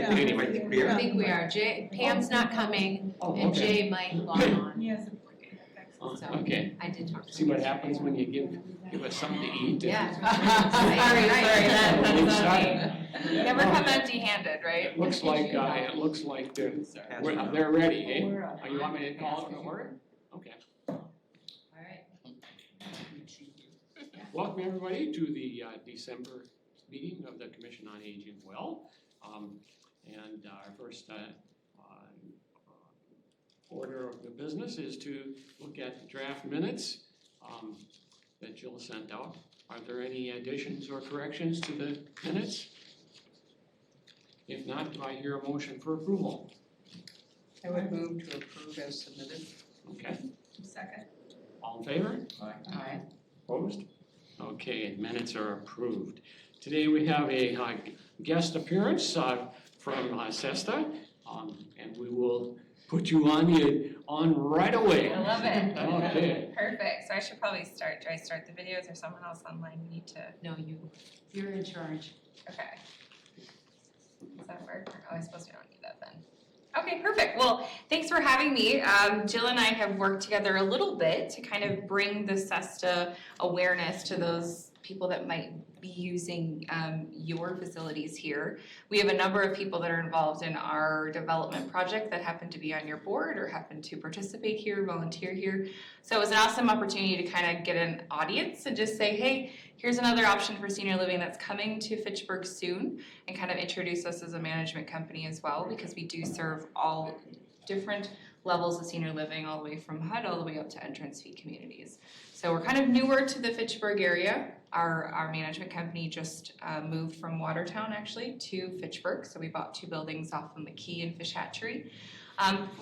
Anyway, I think we I are. think we are. Pam's not coming, Oh, and okay. Jay might log on. Yes. So Okay, I did talk to him. see what happens when you give us something to eat. Yeah. Sorry, that's on me. Yeah. Never come empty-handed, right? It looks like they're ready, eh? Oh, you want me to call it to order? Okay. All right. Welcome everybody to the December meeting of the Commission on Aging Well. And our first order of the business is to look at the draft minutes that Jill sent out. Are there any additions or corrections to the minutes? If not, do I hear a motion for approval? I would move to approve as submitted. Okay, Second. all in favor? Aye. Opposed? Okay, minutes are approved. Today we have a guest appearance from SESTA, and we will put you on right away. I love it. Okay. Perfect. So I should probably start. Do I start the videos or someone else online? We need to. No, you're in charge. Okay. Does that work? Oh, I suppose we don't need that then. Okay, perfect. Well, thanks for having me. Jill and I have worked together a little bit to kind of bring the SESTA awareness to those people that might be using your facilities here. We have a number of people that are involved in our development project that happen to be on your board or happen to participate here, volunteer here. So it was an awesome opportunity to kind of get an audience and just say, hey, here's another option for senior living that's coming to Fitchburg soon, and kind of introduce us as a management company as well, because we do serve all different levels of senior living, all the way from HUD all the way up to entrance fee communities. So we're kind of newer to the Fitchburg area. Our management company just moved from Watertown actually to Fitchburg, so we bought 2 buildings off of McKee and Fish Hatchery.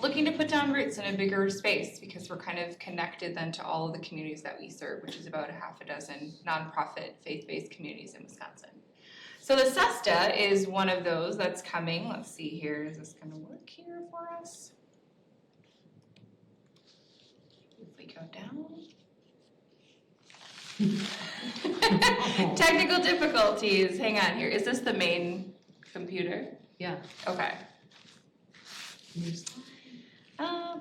Looking to put down roots in a bigger space because we're kind of connected then to all of the communities that we serve, which is about a half a dozen nonprofit faith-based communities in Wisconsin. So the SESTA is one of those that's coming. Let's see here, is this gonna work here for us? If we go down. Technical difficulties, hang on here. Is this the main computer? Yeah. Okay.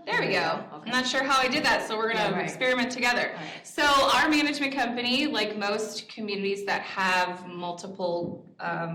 There we go. I'm not sure how I did that, so we're gonna experiment together. Right. So our management company, like most communities that have multiple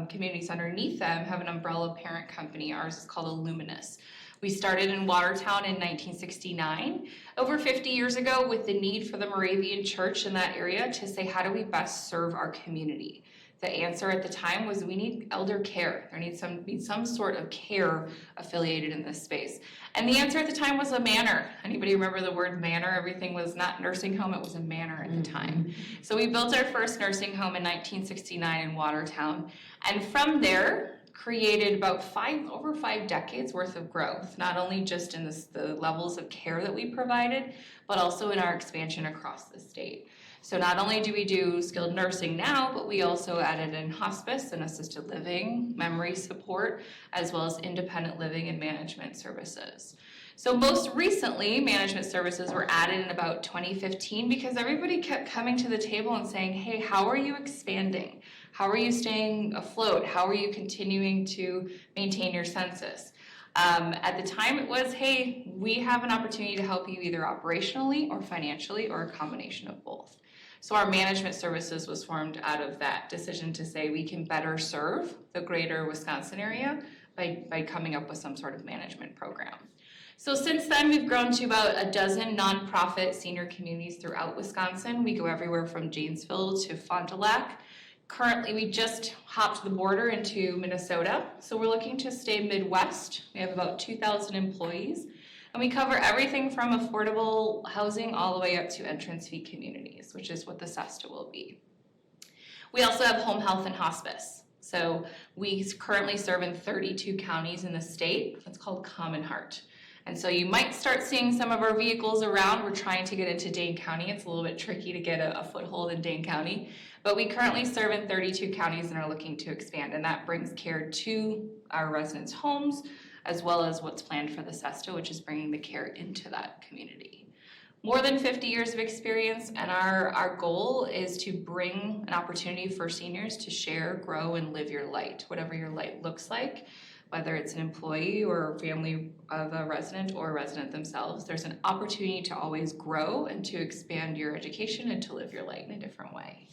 communities underneath them, have an umbrella parent company. Ours is called Illuminous. We started in Watertown in 1969, over 50 years ago, with the need for the Moravian church in that area to say, how do we best serve our community? The answer at the time was we need elder care. There needs some sort of care affiliated in this space. And the answer at the time was a manor. Anybody remember the word manor? Everything was not nursing home, it was a manor at the time. So we built our first nursing home in 1969 in Watertown. And from there, created about over 5 decades worth of growth, not only just in the levels of care that we provided, but also in our expansion across the state. So not only do we do skilled nursing now, but we also added in hospice and assisted living, memory support, as well as independent living and management services. So most recently, management services were added in about 2015 because everybody kept coming to the table and saying, hey, how are you expanding? How are you staying afloat? How are you continuing to maintain your census? At the time it was, hey, we have an opportunity to help you either operationally or financially or a combination of both. So our management services was formed out of that decision to say we can better serve the greater Wisconsin area by coming up with some sort of management program. So since then, we've grown to about a dozen nonprofit senior communities throughout Wisconsin. We go everywhere from Janesville to Fond du Lac. Currently, we just hopped the border into Minnesota, so we're looking to stay Midwest. We have about 2,000 employees, and we cover everything from affordable housing all the way up to entrance fee communities, which is what the SESTA will be. We also have home health and hospice. So we currently serve in 32 counties in the state. It's called Common Heart. And so you might start seeing some of our vehicles around. We're trying to get into Dane County. It's a little bit tricky to get a foothold in Dane County. But we currently serve in 32 counties and are looking to expand. And that brings care to our residents' homes, as well as what's planned for the SESTA, which is bringing the care into that community. More than 50 years of experience, and our goal is to bring an opportunity for seniors to share, grow, and live your light, whatever your light looks like, whether it's an employee or family of a resident or a resident themselves, there's an opportunity to always grow and to expand your education and to live your light in a different way.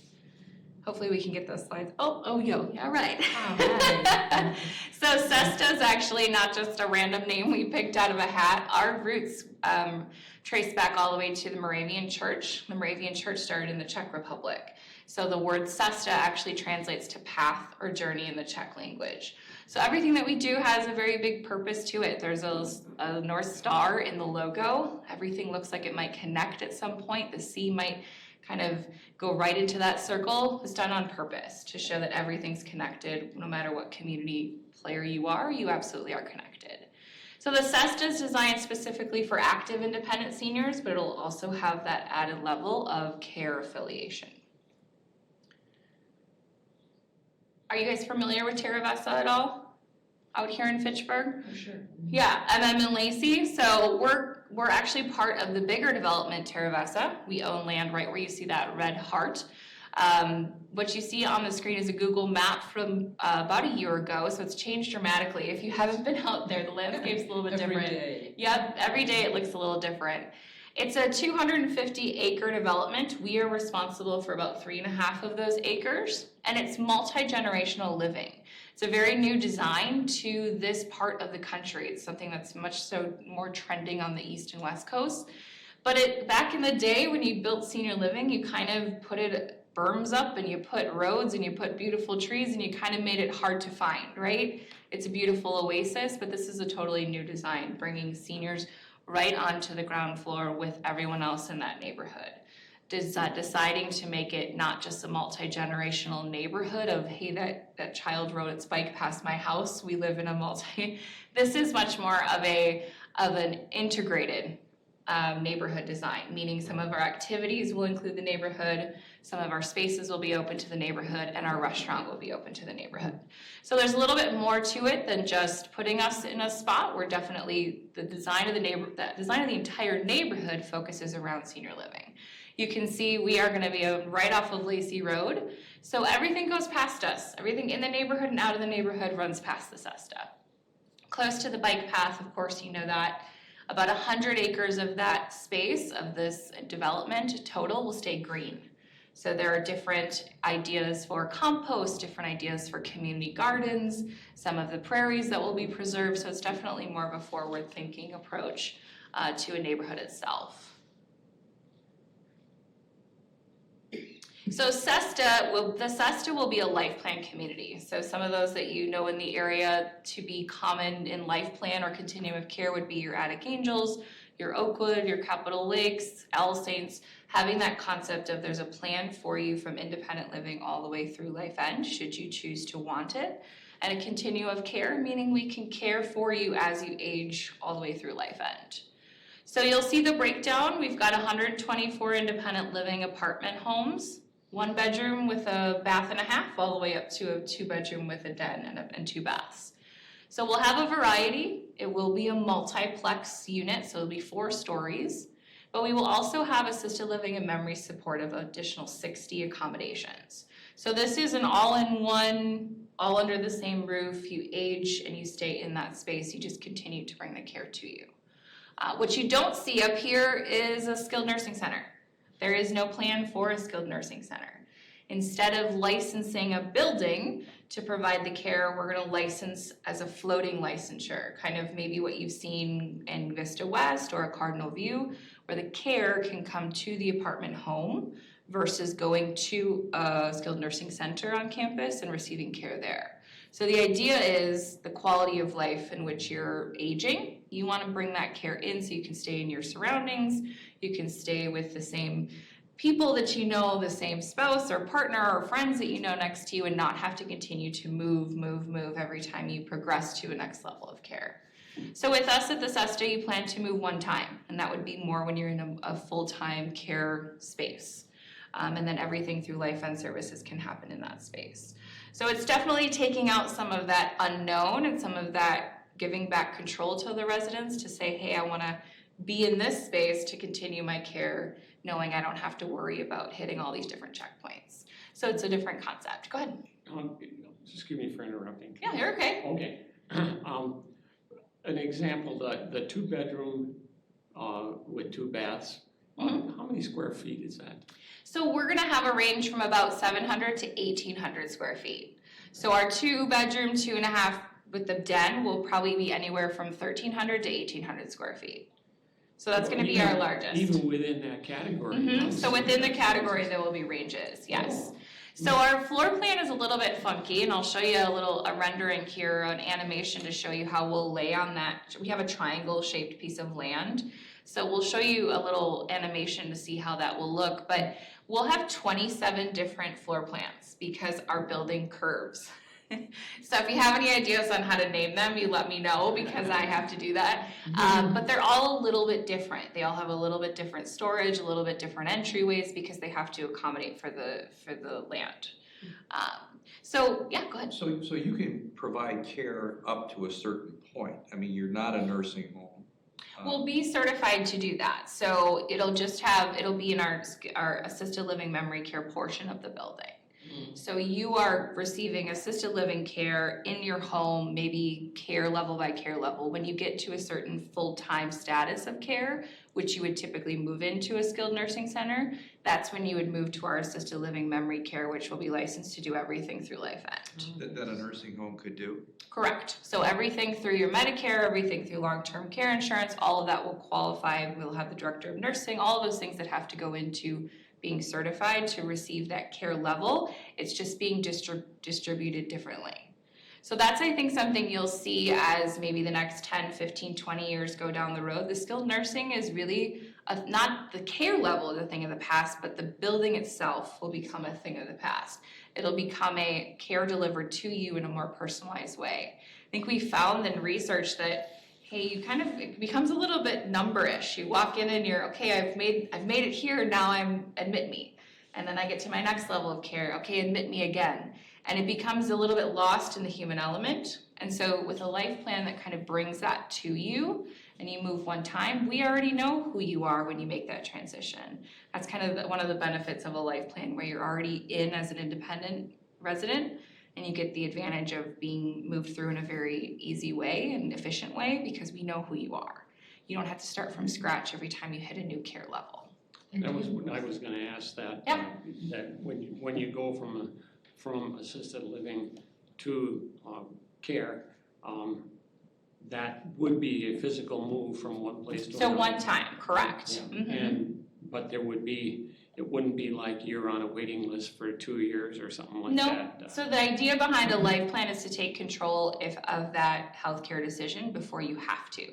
Hopefully we can get those slides. Yeah, right. Alright. So SESTA is actually not just a random name we picked out of a hat. Our roots trace back all the way to the Moravian Church. The Moravian Church started in the Czech Republic. So the word SESTA actually translates to path or journey in the Czech language. So everything that we do has a very big purpose to it. There's a North Star in the logo. Everything looks like it might connect at some point. The C might kind of go right into that circle. It's done on purpose to show that everything's connected. No matter what community player you are, you absolutely are connected. So the SESTA is designed specifically for active independent seniors, but it'll also have that added level of care affiliation. Are you guys familiar with Terra Vesta at all? Out here in Fitchburg? For sure. Yeah, and Lacey. So we're actually part of the bigger development, Terra Vesta. We own land right where you see that red heart. What you see on the screen is a Google map from about a year ago, so it's changed dramatically. If you haven't been out there, the landscape's a little bit different. Every day. Yep, every day it looks a little different. It's a 250-acre development. We are responsible for about 3.5 of those acres, and it's multi-generational living. It's a very new design to this part of the country. It's something that's much so more trending on the East and West Coast. But back in the day when you built senior living, you kind of put berms up and you put roads and you put beautiful trees and you kind of made it hard to find, right? It's a beautiful oasis, but this is a totally new design, bringing seniors right onto the ground floor with everyone else in that neighborhood. Deciding to make it not just a multi-generational neighborhood of, hey, that child rode its bike past my house, we live in a this is much more of an integrated neighborhood design, meaning some of our activities will include the neighborhood, some of our spaces will be open to the neighborhood, and our restaurant will be open to the neighborhood. So there's a little bit more to it than just putting us in a spot. We're definitely, the design of the entire neighborhood focuses around senior living. You can see we are going to be right off of Lacey Road, so everything goes past us. Everything in the neighborhood and out of the neighborhood runs past the SESTA. Close to the bike path, of course, you know that. About 100 acres of that space, of this development total, will stay green. So there are different ideas for compost, different ideas for community gardens, some of the prairies that will be preserved, so it's definitely more of a forward-thinking approach to a neighborhood itself. So the SESTA will be a life plan community. So some of those that you know in the area to be common in life plan or continuum of care would be your Attic Angels, your Oakwood, your Capitol Lakes, All Saints, having that concept of there's a plan for you from independent living all the way through life end, should you choose to want it. And a continuum of care, meaning we can care for you as you age all the way through life end. So you'll see the breakdown. We've got 124 independent living apartment homes, 1 bedroom with a bath and a half, all the way up to a 2-bedroom with a den and 2 baths. So we'll have a variety. It will be a multiplex unit, so it'll be 4 stories. But we will also have assisted living and memory support of additional 60 accommodations. So this is an all-in-one, all under the same roof. You age and you stay in that space. You just continue to bring the care to you. What you don't see up here is a skilled nursing center. There is no plan for a skilled nursing center. Instead of licensing a building to provide the care, we're going to license as a floating licensure, kind of maybe what you've seen in Vista West or a Cardinal View, where the care can come to the apartment home versus going to a skilled nursing center on campus and receiving care there. So the idea is the quality of life in which you're aging. You want to bring that care in so you can stay in your surroundings, you can stay with the same people that you know, the same spouse or partner or friends that you know next to you, and not have to continue to move every time you progress to a next level of care. So with us at the SESTA, you plan to move 1 time, and that would be more when you're in a full-time care space. And then everything through life end services can happen in that space. So it's definitely taking out some of that unknown and some of that giving back control to the residents to say, hey, I want to be in this space to continue my care, knowing I don't have to worry about hitting all these different checkpoints. So it's a different concept. Go ahead. Excuse me for interrupting. Yeah, you're okay. Okay. An example, the two-bedroom with two baths, how many square feet is that? So we're gonna have a range from about 700 to 1,800 square feet. So our 2-bedroom, 2.5 with the den will probably be anywhere from 1,300 to 1,800 square feet. So that's gonna be our largest. Even within that category? So within the category, there will be ranges, yes. So our floor plan is a little bit funky, and I'll show you a rendering here, an animation to show you how we'll lay on that. We have a triangle-shaped piece of land. So we'll show you a little animation to see how that will look, but we'll have 27 different floor plans because our building curves. So if you have any ideas on how to name them, you let me know because I have to do that. But they're all a little bit different. They all have a little bit different storage, a little bit different entryways because they have to accommodate for the land. So yeah, go ahead. So you can provide care up to a certain point. I mean, you're not a nursing home. We'll be certified to do that. So it'll be in our assisted living memory care portion of the building. So you are receiving assisted living care in your home, maybe care level by care level. When you get to a certain full-time status of care, which you would typically move into a skilled nursing center, that's when you would move to our assisted living memory care, which will be licensed to do everything through LifeEnd. That a nursing home could do? Correct. So everything through your Medicare, everything through long-term care insurance, all of that will qualify. We'll have the director of nursing, all of those things that have to go into being certified to receive that care level. It's just being distributed differently. So that's, I think, something you'll see as maybe the next 10, 15, 20 years go down the road. The skilled nursing is really not the care level is a thing of the past, but the building itself will become a thing of the past. It'll become a care delivered to you in a more personalized way. I think we found in research that hey, it becomes a little bit number-ish. You walk in and you're, okay, I've made it here, now admit me. And then I get to my next level of care, okay, admit me again. And it becomes a little bit lost in the human element. And so with a life plan that kind of brings that to you, and you move one time, we already know who you are when you make that transition. That's kind of one of the benefits of a life plan where you're already in as an independent resident, and you get the advantage of being moved through in a very easy way and efficient way because we know who you are. You don't have to start from scratch every time you hit a new care level. I was going to ask that. Yeah. That when you go from assisted living to care, that would be a physical move from one place to another. So one time, correct. Yeah. But it wouldn't be like you're on a waiting list for 2 years or something like that. No, so the idea behind a life plan is to take control of that healthcare decision before you have to,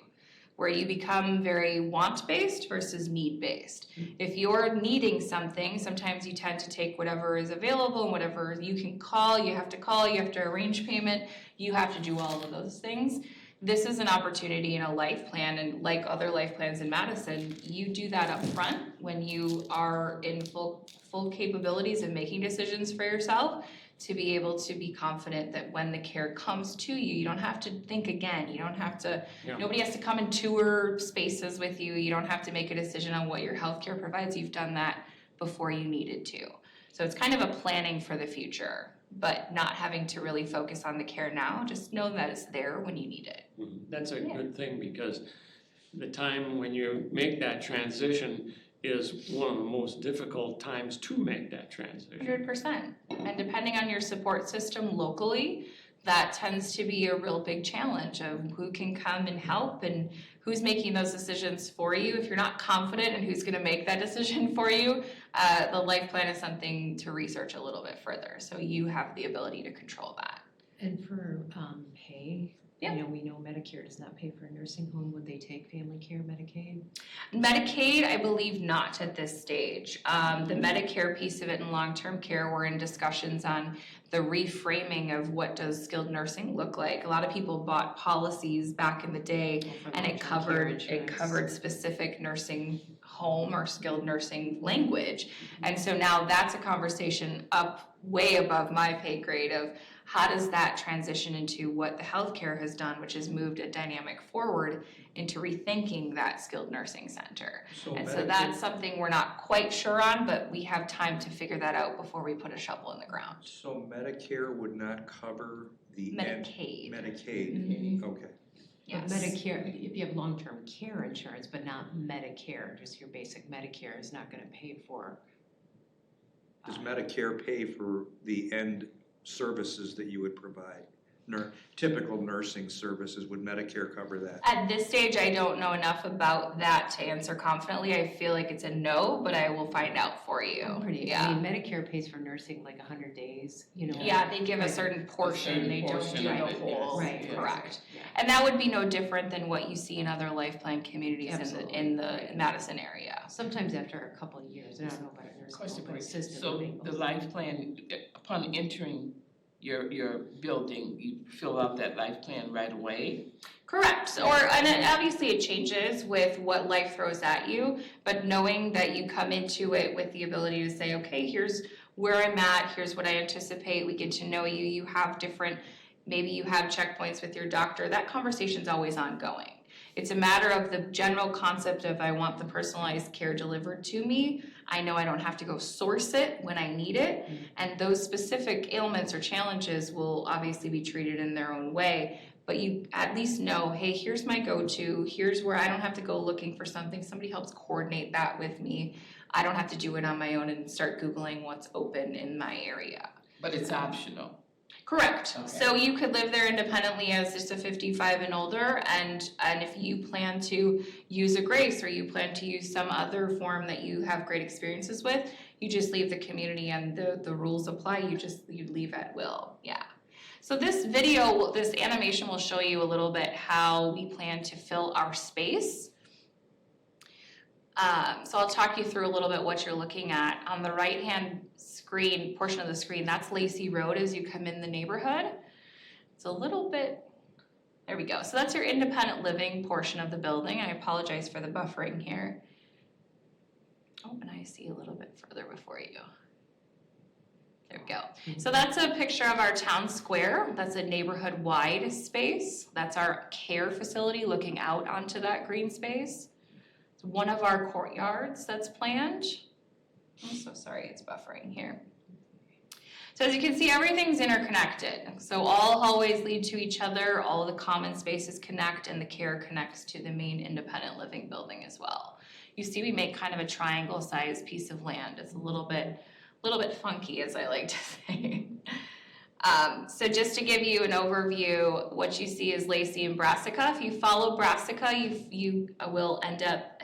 where you become very want-based versus need-based. If you're needing something, sometimes you tend to take whatever is available and whatever you can call, you have to arrange payment, you have to do all of those things. This is an opportunity in a life plan, and like other life plans in Madison, you do that up front when you are in full capabilities of making decisions for yourself to be able to be confident that when the care comes to you, you don't have to think again. You don't have to, nobody has to come and tour spaces with you. You don't have to make a decision on what your healthcare provides. You've done that before you needed to. So it's kind of a planning for the future, but not having to really focus on the care now. Just know that it's there when you need it. That's a good thing because the time when you make that transition is one of the most difficult times to make that transition. 100%. And depending on your support system locally, that tends to be a real big challenge of who can come and help and who's making those decisions for you. If you're not confident in who's going to make that decision for you, the life plan is something to research a little bit further. So you have the ability to control that. And for pay, Yeah. we know Medicare does not pay for a nursing home. Would they take family care, Medicaid? Medicaid, I believe not at this stage. The Medicare piece of it in long-term care, we're in discussions on the reframing of what does skilled nursing look like. A lot of people bought policies back in the day and it covered specific nursing home or skilled nursing language. And so now that's a conversation way above my pay grade of how does that transition into what the healthcare has done, which has moved a dynamic forward into rethinking that skilled nursing center. So that's something we're not quite sure on, but we have time to figure that out before we put a shovel in the ground. So Medicare would not cover the end. Medicaid. Medicaid, okay. But Yes. Medicare, if you have long-term care insurance, but not Medicare, just your basic Medicare is not gonna pay for. Does Medicare pay for the end services that you would provide? Typical nursing services, would Medicare cover that? At this stage, I don't know enough about that to answer confidently. I feel like it's a no, but I will find out for you. I mean, Medicare pays for nursing like 100 days, you know. Yeah, they give a Right. certain portion, they don't portion do of the it, yes. whole, Right. correct. Yeah. And that would be no different than what you see in other life plan communities Absolutely. in the Madison area. Sometimes after a couple of years, I don't know about a nursing Question home, for but you. assisted So living. the life plan, upon entering your building, you fill out that life plan right away? Correct, and obviously it changes with what life throws at you, but knowing that you come into it with the ability to say, okay, here's where I'm at, here's what I anticipate, we get to know you, you have different, maybe you have checkpoints with your doctor, that conversation's always ongoing. It's a matter of the general concept of I want the personalized care delivered to me. I know I don't have to go source it when I need it. And those specific ailments or challenges will obviously be treated in their own way. But you at least know, hey, here's my go-to. Here's where I don't have to go looking for something. Somebody helps coordinate that with me. I don't have to do it on my own and start Googling what's open in my area. But it's optional. Correct. Okay. So you could live there independently as just a 55 and older, and if you plan to use a GRACE or you plan to use some other form that you have great experiences with, you just leave the community and the rules apply. You leave at will. Yeah. So this video, this animation will show you a little bit how we plan to fill our space. So I'll talk you through a little bit what you're looking at. On the right-hand screen, portion of the screen, that's Lacey Road as you come in the neighborhood. It's a little bit, there we go. So that's your independent living portion of the building. I apologize for the buffering here. Oh, and I see a little bit further before you. There we go. So that's a picture of our town square. That's a neighborhood-wide space. That's our care facility looking out onto that green space. It's one of our courtyards that's planned. I'm so sorry, it's buffering here. So as you can see, everything's interconnected. So all hallways lead to each other, all of the common spaces connect, and the care connects to the main independent living building as well. You see we make kind of a triangle-sized piece of land. It's a little bit funky, as I like to say. So just to give you an overview, what you see is Lacey and Brassica. If you follow Brassica, you will end up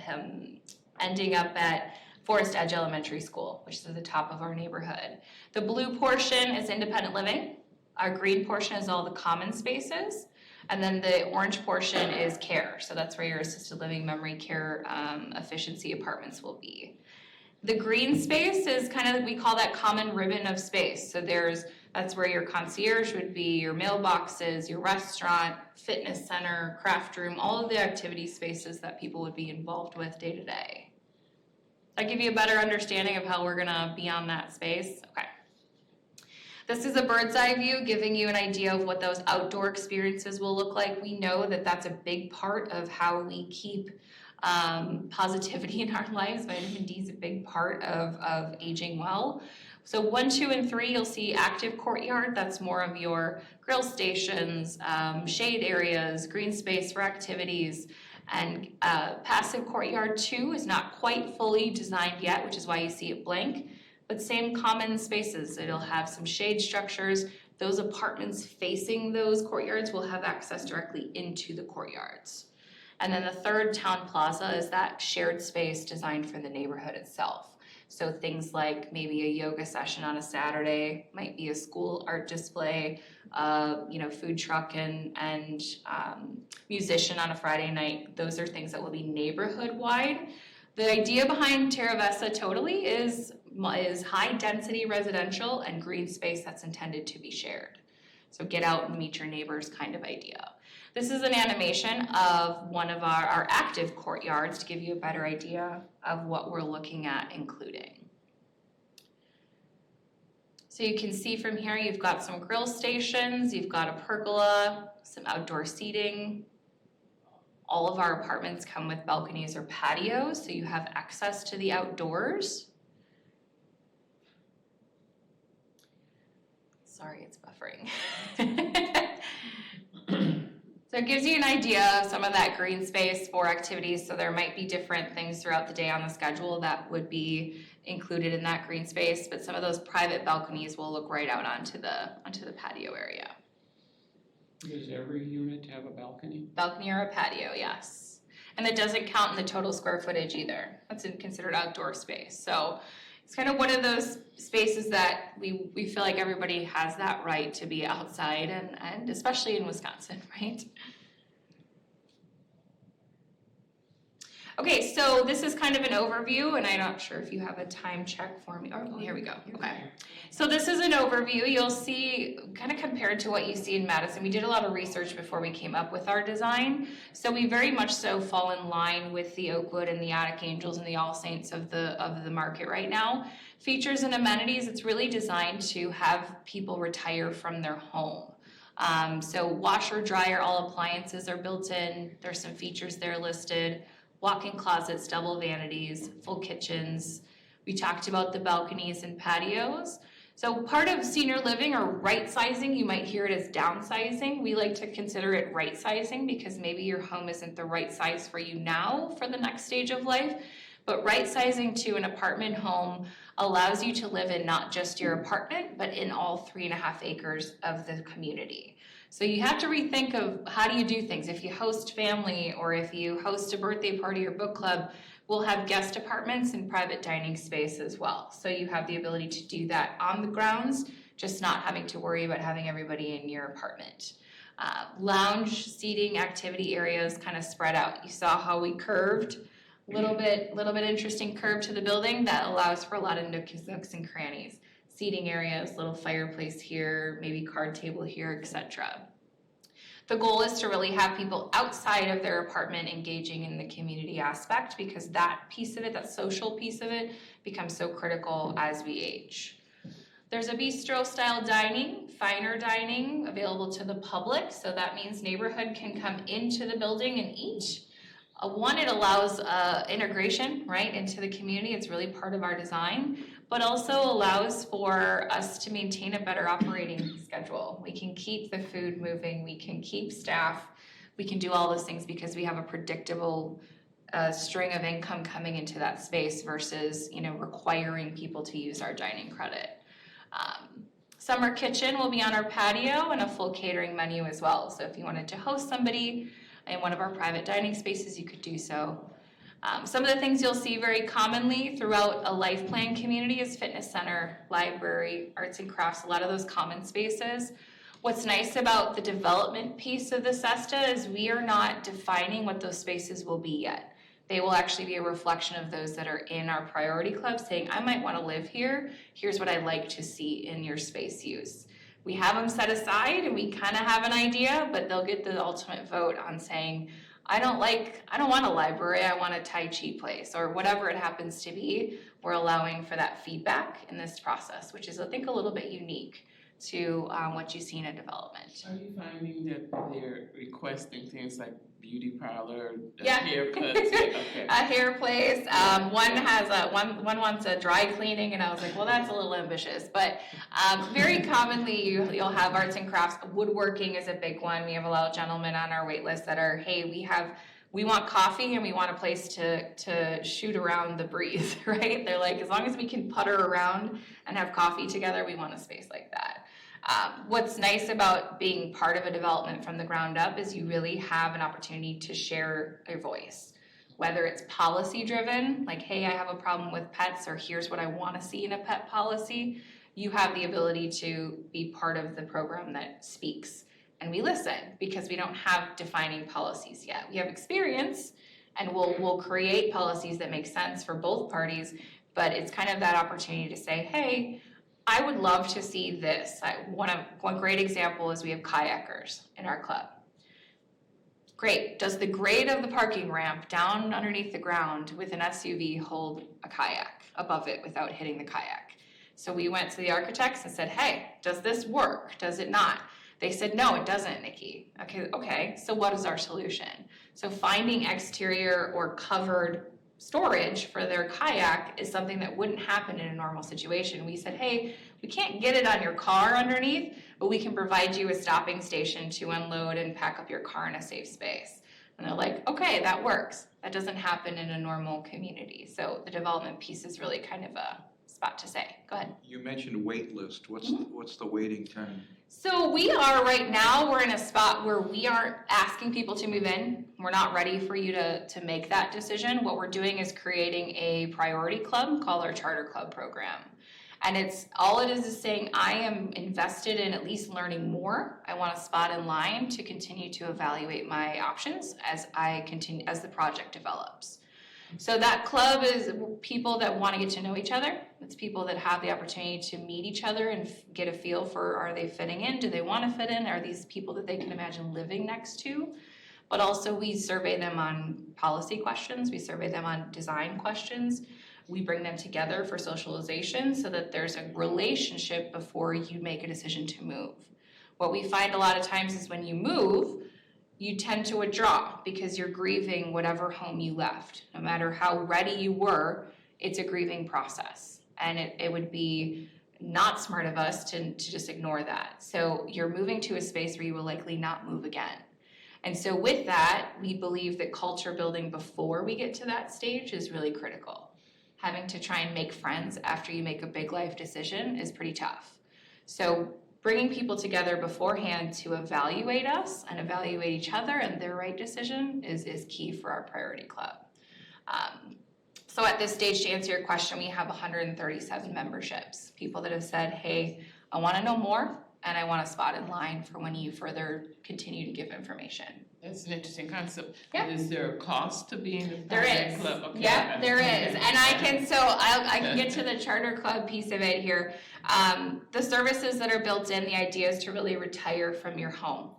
ending up at Forest Edge Elementary School, which is at the top of our neighborhood. The blue portion is independent living. Our green portion is all the common spaces. And then the orange portion is care. So that's where your assisted living memory care efficiency apartments will be. The green space is kind of, we call that common ribbon of space. So that's where your concierge would be, your mailboxes, your restaurant, fitness center, craft room, all of the activity spaces that people would be involved with day to day. That give you a better understanding of how we're gonna be on that space? Okay. This is a bird's eye view giving you an idea of what those outdoor experiences will look like. We know that that's a big part of how we keep positivity in our lives. Vitamin D is a big part of aging well. So 1, 2, and 3, you'll see active courtyard. That's more of your grill stations, shade areas, green space for activities. And passive courtyard 2 is not quite fully designed yet, which is why you see it blank, but same common spaces. It'll have some shade structures. Those apartments facing those courtyards will have access directly into the courtyards. And then the third town plaza is that shared space designed for the neighborhood itself. So things like maybe a yoga session on a Saturday, might be a school art display, food truck and musician on a Friday night. Those are things that will be neighborhood wide. The idea behind Terra Vesta totally is high density residential and green space that's intended to be shared. So get out and meet your neighbors kind of idea. This is an animation of one of our active courtyards to give you a better idea of what we're looking at including. So you can see from here you've got some grill stations, you've got a pergola, some outdoor seating. All of our apartments come with balconies or patios, so you have access to the outdoors. Sorry, it's buffering. So it gives you an idea of some of that green space for activities. So there might be different things throughout the day on the schedule that would be included in that green space, but some of those private balconies will look right out onto the patio area. Does every unit have a balcony? Balcony or a patio, yes. And it doesn't count in the total square footage either. That's considered outdoor space. So it's kind of one of those spaces that we feel like everybody has that right to be outside, and especially in Wisconsin, right? Okay, so this is kind of an overview, and I'm not sure if you have a time check for me. Oh, here we go. Okay. So this is an overview. You'll see kind of compared to what you see in Madison. We did a lot of research before we came up with our design. So we very much so fall in line with the Oakwood and the Attic Angels and the All Saints of the market right now. Features and amenities, it's really designed to have people retire from their home. So washer, dryer, all appliances are built in. There's some features there listed. Walk-in closets, double vanities, full kitchens. We talked about the balconies and patios. So part of senior living or right sizing, you might hear it as downsizing. We like to consider it right sizing because maybe your home isn't the right size for you now for the next stage of life. But right sizing to an apartment home allows you to live in not just your apartment, but in all 3.5 acres of the community. So you have to rethink of how do you do things. If you host family or if you host a birthday party or book club, we'll have guest apartments and private dining space as well. So you have the ability to do that on the grounds, just not having to worry about having everybody in your apartment. Lounge seating activity areas kind of spread out. You saw how we curved, little bit interesting curve to the building that allows for a lot of nooks and crannies. Seating areas, little fireplace here, maybe card table here, etc. The goal is to really have people outside of their apartment engaging in the community aspect because that piece of it, that social piece of it, becomes so critical as we age. There's a bistro style dining, finer dining available to the public, so that means neighborhood can come into the building and eat. One, it allows integration right into the community. It's really part of our design, but also allows for us to maintain a better operating schedule. We can keep the food moving, we can keep staff, we can do all those things because we have a predictable string of income coming into that space versus requiring people to use our dining credit. Summer kitchen will be on our patio and a full catering menu as well. So if you wanted to host somebody in one of our private dining spaces, you could do so. Some of the things you'll see very commonly throughout a life plan community is fitness center, library, arts and crafts, a lot of those common spaces. What's nice about the development piece of the SESTA is we are not defining what those spaces will be yet. They will actually be a reflection of those that are in our priority club saying, I might want to live here. Here's what I'd like to see in your space use. We have them set aside and we kind of have an idea, but they'll get the ultimate vote on saying, I don't want a library, I want a Tai Chi place, or whatever it happens to be. We're allowing for that feedback in this process, which is, I think, a little bit unique to what you see in a development. Are you finding that they're requesting things like beauty parlor, Yeah. haircuts? Okay. A hair place. One wants a dry cleaning, and I was like, well, that's a little ambitious. But very commonly, you'll have arts and crafts. Woodworking is a big one. We have a lot of gentlemen on our wait list that are, hey, we want coffee and we want a place to shoot around the breeze, right? They're like, as long as we can putter around and have coffee together, we want a space like that. What's nice about being part of a development from the ground up is you really have an opportunity to share your voice. Whether it's policy driven, like, hey, I have a problem with pets, or here's what I want to see in a pet policy, you have the ability to be part of the program that speaks. And we listen because we don't have defining policies yet. We have experience and we'll create policies that make sense for both parties, but it's kind of that opportunity to say, hey, I would love to see this. One great example is we have kayakers in our club. Great. Does the grade of the parking ramp down underneath the ground with an SUV hold a kayak above it without hitting the kayak? So we went to the architects and said, hey, does this work? Does it not? They said, no, it doesn't, Nikki. Okay, so what is our solution? So finding exterior or covered storage for their kayak is something that wouldn't happen in a normal situation. We said, hey, We can't get it on your car underneath, but we can provide you a stopping station to unload and pack up your car in a safe space. And they're like, okay, that works. That doesn't happen in a normal community. So the development piece is really kind of a spot to say. Go ahead. You mentioned wait list. What's the waiting time? So we are right now, we're in a spot where we aren't asking people to move in. We're not ready for you to make that decision. What we're doing is creating a priority club called our Charter Club program. And all it is saying, I am invested in at least learning more. I want a spot in line to continue to evaluate my options as the project develops. So that club is people that want to get to know each other. It's people that have the opportunity to meet each other and get a feel for, are they fitting in? Do they want to fit in? Are these people that they can imagine living next to? But also we survey them on policy questions. We survey them on design questions. We bring them together for socialization so that there's a relationship before you make a decision to move. What we find a lot of times is when you move, you tend to withdraw because you're grieving whatever home you left. No matter how ready you were, it's a grieving process. And it would be not smart of us to just ignore that. So you're moving to a space where you will likely not move again. And so with that, we believe that culture building before we get to that stage is really critical. Having to try and make friends after you make a big life decision is pretty tough. So bringing people together beforehand to evaluate us and evaluate each other and their right decision is key for our priority club. So at this stage, to answer your question, we have 137 memberships, people that have said, hey, I want to know more and I want a spot in line for when you further continue to give information. That's an interesting concept. Yeah. Is there a cost to being a part There of that is. club? Okay. Yep, there is. And I can get to the charter club piece of it here. The services that are built in, the idea is to really retire from your home.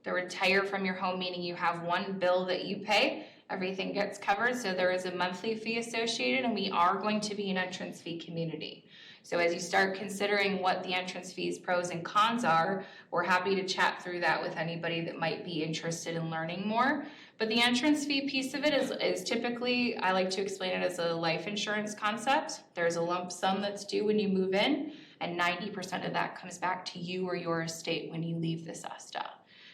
The retire from your home meaning you have one bill that you pay, everything gets covered, so there is a monthly fee associated, and we are going to be an entrance fee community. So as you start considering what the entrance fees pros and cons are, we're happy to chat through that with anybody that might be interested in learning more. But the entrance fee piece of it is typically, I like to explain it as a life insurance concept. There's a lump sum that's due when you move in, and 90% of that comes back to you or your estate when you leave the SESTA.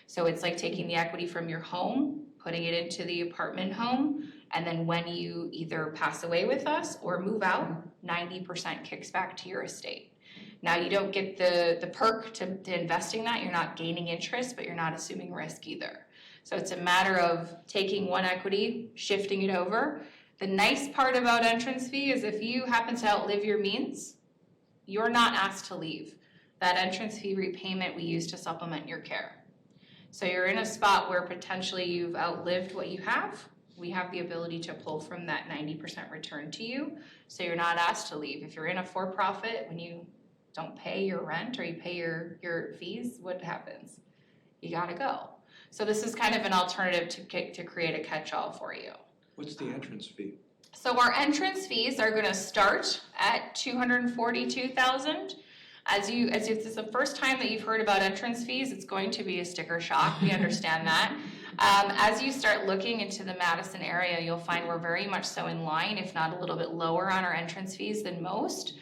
So it's like taking the equity from your home, putting it into the apartment home, and then when you either pass away with us or move out, 90% kicks back to your estate. Now you don't get the perk to investing that, you're not gaining interest, but you're not assuming risk either. So it's a matter of taking one equity, shifting it over. The nice part about entrance fee is if you happen to outlive your means, you're not asked to leave. That entrance fee repayment we use to supplement your care. So you're in a spot where potentially you've outlived what you have. We have the ability to pull from that 90% return to you, so you're not asked to leave. If you're in a for-profit, when you don't pay your rent or you pay your fees, what happens? You gotta go. So this is kind of an alternative to create a catch-all for you. What's the entrance fee? So our entrance fees are gonna start at $242,000. As if it's the first time that you've heard about entrance fees, it's going to be a sticker shock, we understand that. As you start looking into the Madison area, you'll find we're very much so in line, if not a little bit lower on our entrance fees than most.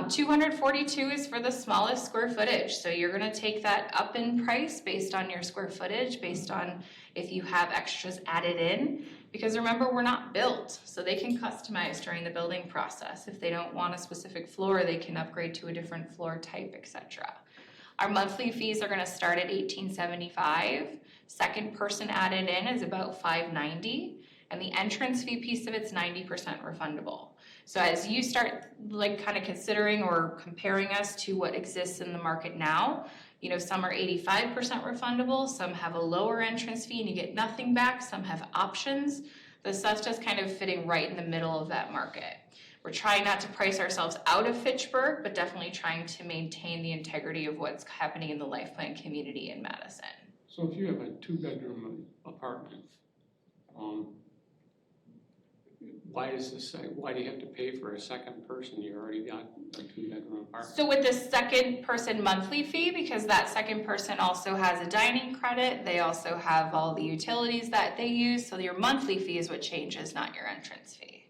242 is for the smallest square footage, so you're gonna take that up in price based on your square footage, based on if you have extras added in. Because remember, we're not built, so they can customize during the building process. If they don't want a specific floor, they can upgrade to a different floor type, etc. Our monthly fees are gonna start at $1,875. Second person added in is about $590, and the entrance fee piece of it's 90% refundable. So as you start kind of considering or comparing us to what exists in the market now, some are 85% refundable, some have a lower entrance fee and you get nothing back, some have options. The SESTA is kind of fitting right in the middle of that market. We're trying not to price ourselves out of Fitchburg, but definitely trying to maintain the integrity of what's happening in the life plan community in Madison. So if you have a 2-bedroom apartment, why do you have to pay for a second person? You already got a 2-bedroom apartment. So with the second person monthly fee, because that second person also has a dining credit, they also have all the utilities that they use, so your monthly fee is what changes, not your entrance fee.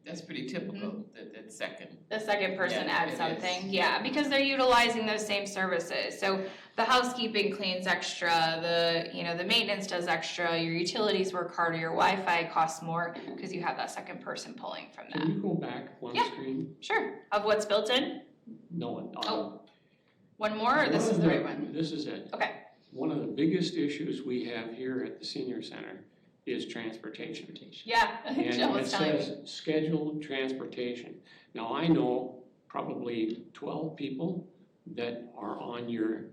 That's pretty typical, that second. The second person Yeah, adds it is. something, yeah, because they're utilizing those same services. So the housekeeping cleans extra, the maintenance does extra, your utilities work harder, your Wi-Fi costs more, because you have that second person pulling from Can that. you go back one Yeah. screen? Sure, of what's built in? No, Oh, one more, or this is the right one? This is it. Okay. One of the biggest issues we have here at the senior center is transportation. Yeah, Jill And was it telling me. says scheduled transportation. Now, I know probably 12 people that are on your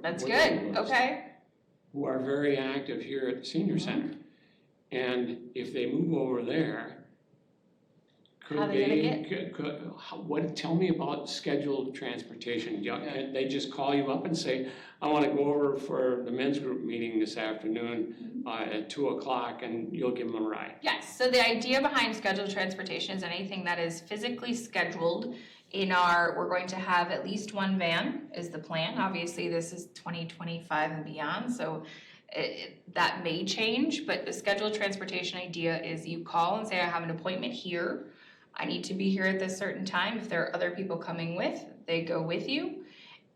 That's waiting good, list okay. who are very active here at the senior center. And if they move over there, How they gonna tell me about scheduled transportation. They just call you up and say, I wanna go over for the men's group meeting this afternoon at 2:00, and you'll give them a ride. Yes, so the idea behind scheduled transportation is anything that is physically scheduled we're going to have at least one van is the plan. Obviously, this is 2025 and beyond, so that may change, but the scheduled transportation idea is you call and say, I have an appointment here. I need to be here at this certain time. If there are other people coming with, they go with you.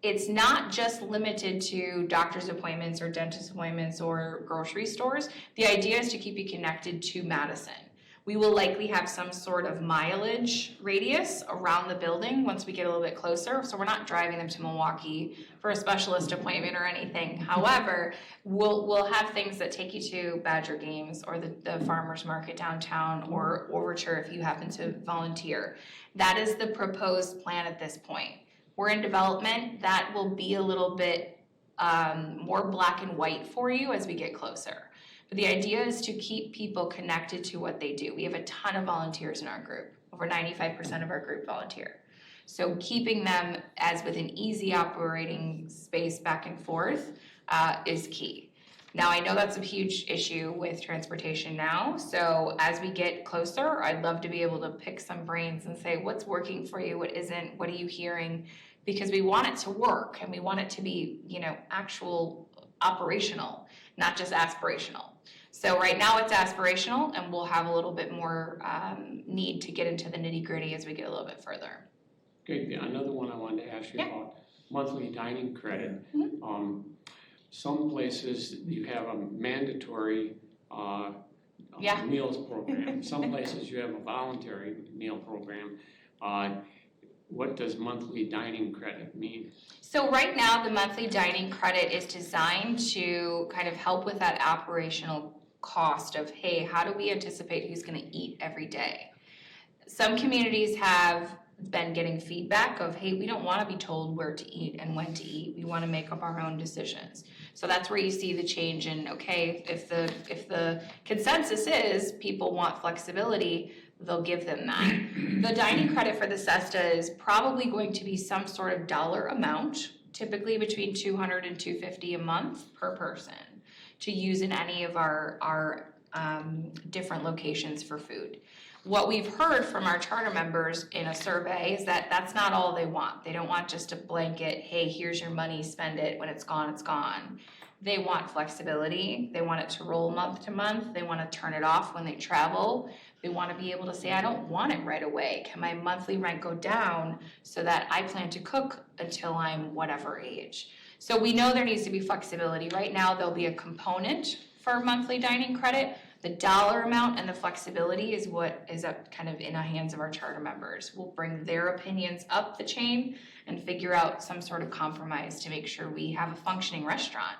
It's not just limited to doctor's appointments or dentist appointments or grocery stores. The idea is to keep you connected to Madison. We will likely have some sort of mileage radius around the building once we get a little bit closer. So we're not driving them to Milwaukee for a specialist appointment or anything. However, we'll have things that take you to Badger games or the farmer's market downtown or Overture if you happen to volunteer. That is the proposed plan at this point. We're in development. That will be a little bit more black and white for you as we get closer. But the idea is to keep people connected to what they do. We have a ton of volunteers in our group. Over 95% of our group volunteer. So keeping them as with an easy operating space back and forth is key. Now, I know that's a huge issue with transportation now, so as we get closer, I'd love to be able to pick some brains and say, what's working for you, what isn't, what are you hearing? Because we want it to work and we want it to be, actual operational, not just aspirational. So right now it's aspirational and we'll have a little bit more need to get into the nitty gritty as we get a little bit further. Okay, another one I wanted to ask you Yeah. about, monthly dining credit. Mhm. Some places you have a mandatory Yeah. meals program. Some places you have a voluntary meal program. What does monthly dining credit mean? So right now, the monthly dining credit is designed to kind of help with that operational cost of, hey, how do we anticipate who's gonna eat every day? Some communities have been getting feedback of, hey, we don't wanna be told where to eat and when to eat. We wanna make up our own decisions. So that's where you see the change in, okay, if the consensus is people want flexibility, they'll give them that. The dining credit for the CESTA is probably going to be some sort of dollar amount, typically between $200 and $250 a month per person, to use in any of our different locations for food. What we've heard from our charter members in a survey is that that's not all they want. They don't want just a blanket, hey, here's your money, spend it, when it's gone, it's gone. They want flexibility. They want it to roll month to month. They want to turn it off when they travel. They want to be able to say, I don't want it right away. Can my monthly rent go down so that I plan to cook until I'm whatever age? So we know there needs to be flexibility. Right now, there'll be a component for monthly dining credit. The dollar amount and the flexibility is what is up kind of in the hands of our charter members. We'll bring their opinions up the chain and figure out some sort of compromise to make sure we have a functioning restaurant.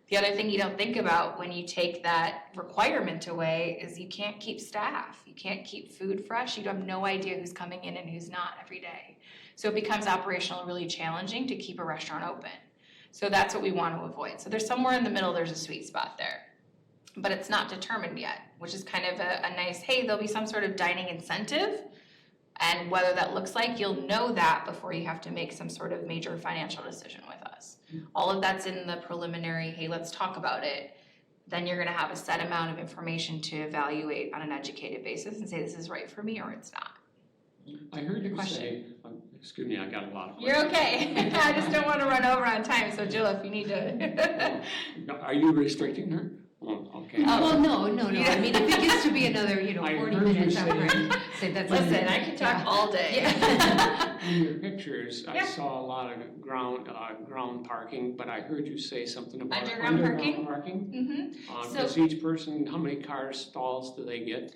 The other thing you don't think about when you take that requirement away is you can't keep staff. You can't keep food fresh. You have no idea who's coming in and who's not every day. So it becomes operational really challenging to keep a restaurant open. So that's what we want to avoid. So there's somewhere in the middle, there's a sweet spot there. But it's not determined yet, which is kind of a nice, hey, there'll be some sort of dining incentive. And whether that looks like, you'll know that before you have to make some sort of major financial decision with us. All of that's in the preliminary, hey, let's talk about it. Then you're gonna have a set amount of information to evaluate on an educated basis and say, this is right for me or it's not. I heard you question. say, excuse me, I got a lot of questions. You're okay. I just don't wanna run over on time, so Jill, if you need to. Are you restricting her? Oh, Okay. Well, no, I mean, if it gets to be another, I 40 heard you minutes, I'm say- ready. Say that's. Listen, I can talk all day. Yeah. In your pictures, I Yeah. saw a lot of ground parking, but I heard you say something about Underground underground parking. Mm-hmm. So- Does each person, how many car stalls do they get?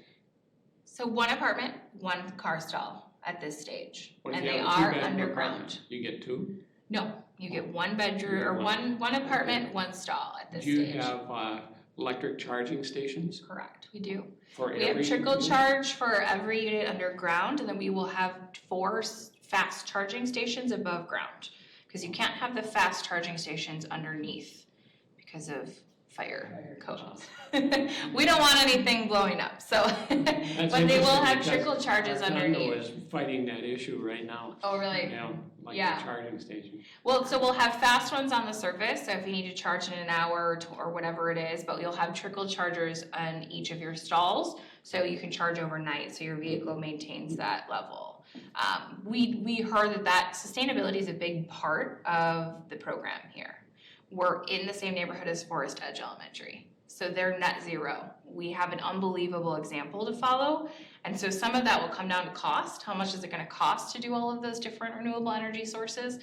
So one apartment, one car stall at this stage, What if and you they have a are two-bedroom underground. apartment? You get two? No, you get one bedroom, You get or one. one apartment, one stall at this Do you stage. have electric charging stations Correct, we do. for We every? have trickle unit? charge for every unit underground, and then we will have 4 fast charging stations above ground. Because you can't have the fast charging stations underneath because of fire codes. We don't want anything blowing up, so, That's but they will interesting have because trickle charges Our condo underneath. is fighting that issue right now, Oh, really? you know, like Yeah. the charging station. Well, so we'll have fast ones on the surface, so if you need to charge in an hour or whatever it is, but you'll have trickle chargers on each of your stalls, so you can charge overnight, so your vehicle maintains that level. We heard that sustainability is a big part of the program here. We're in the same neighborhood as Forest Edge Elementary, so they're net zero. We have an unbelievable example to follow, and so some of that will come down to cost. How much is it gonna cost to do all of those different renewable energy sources?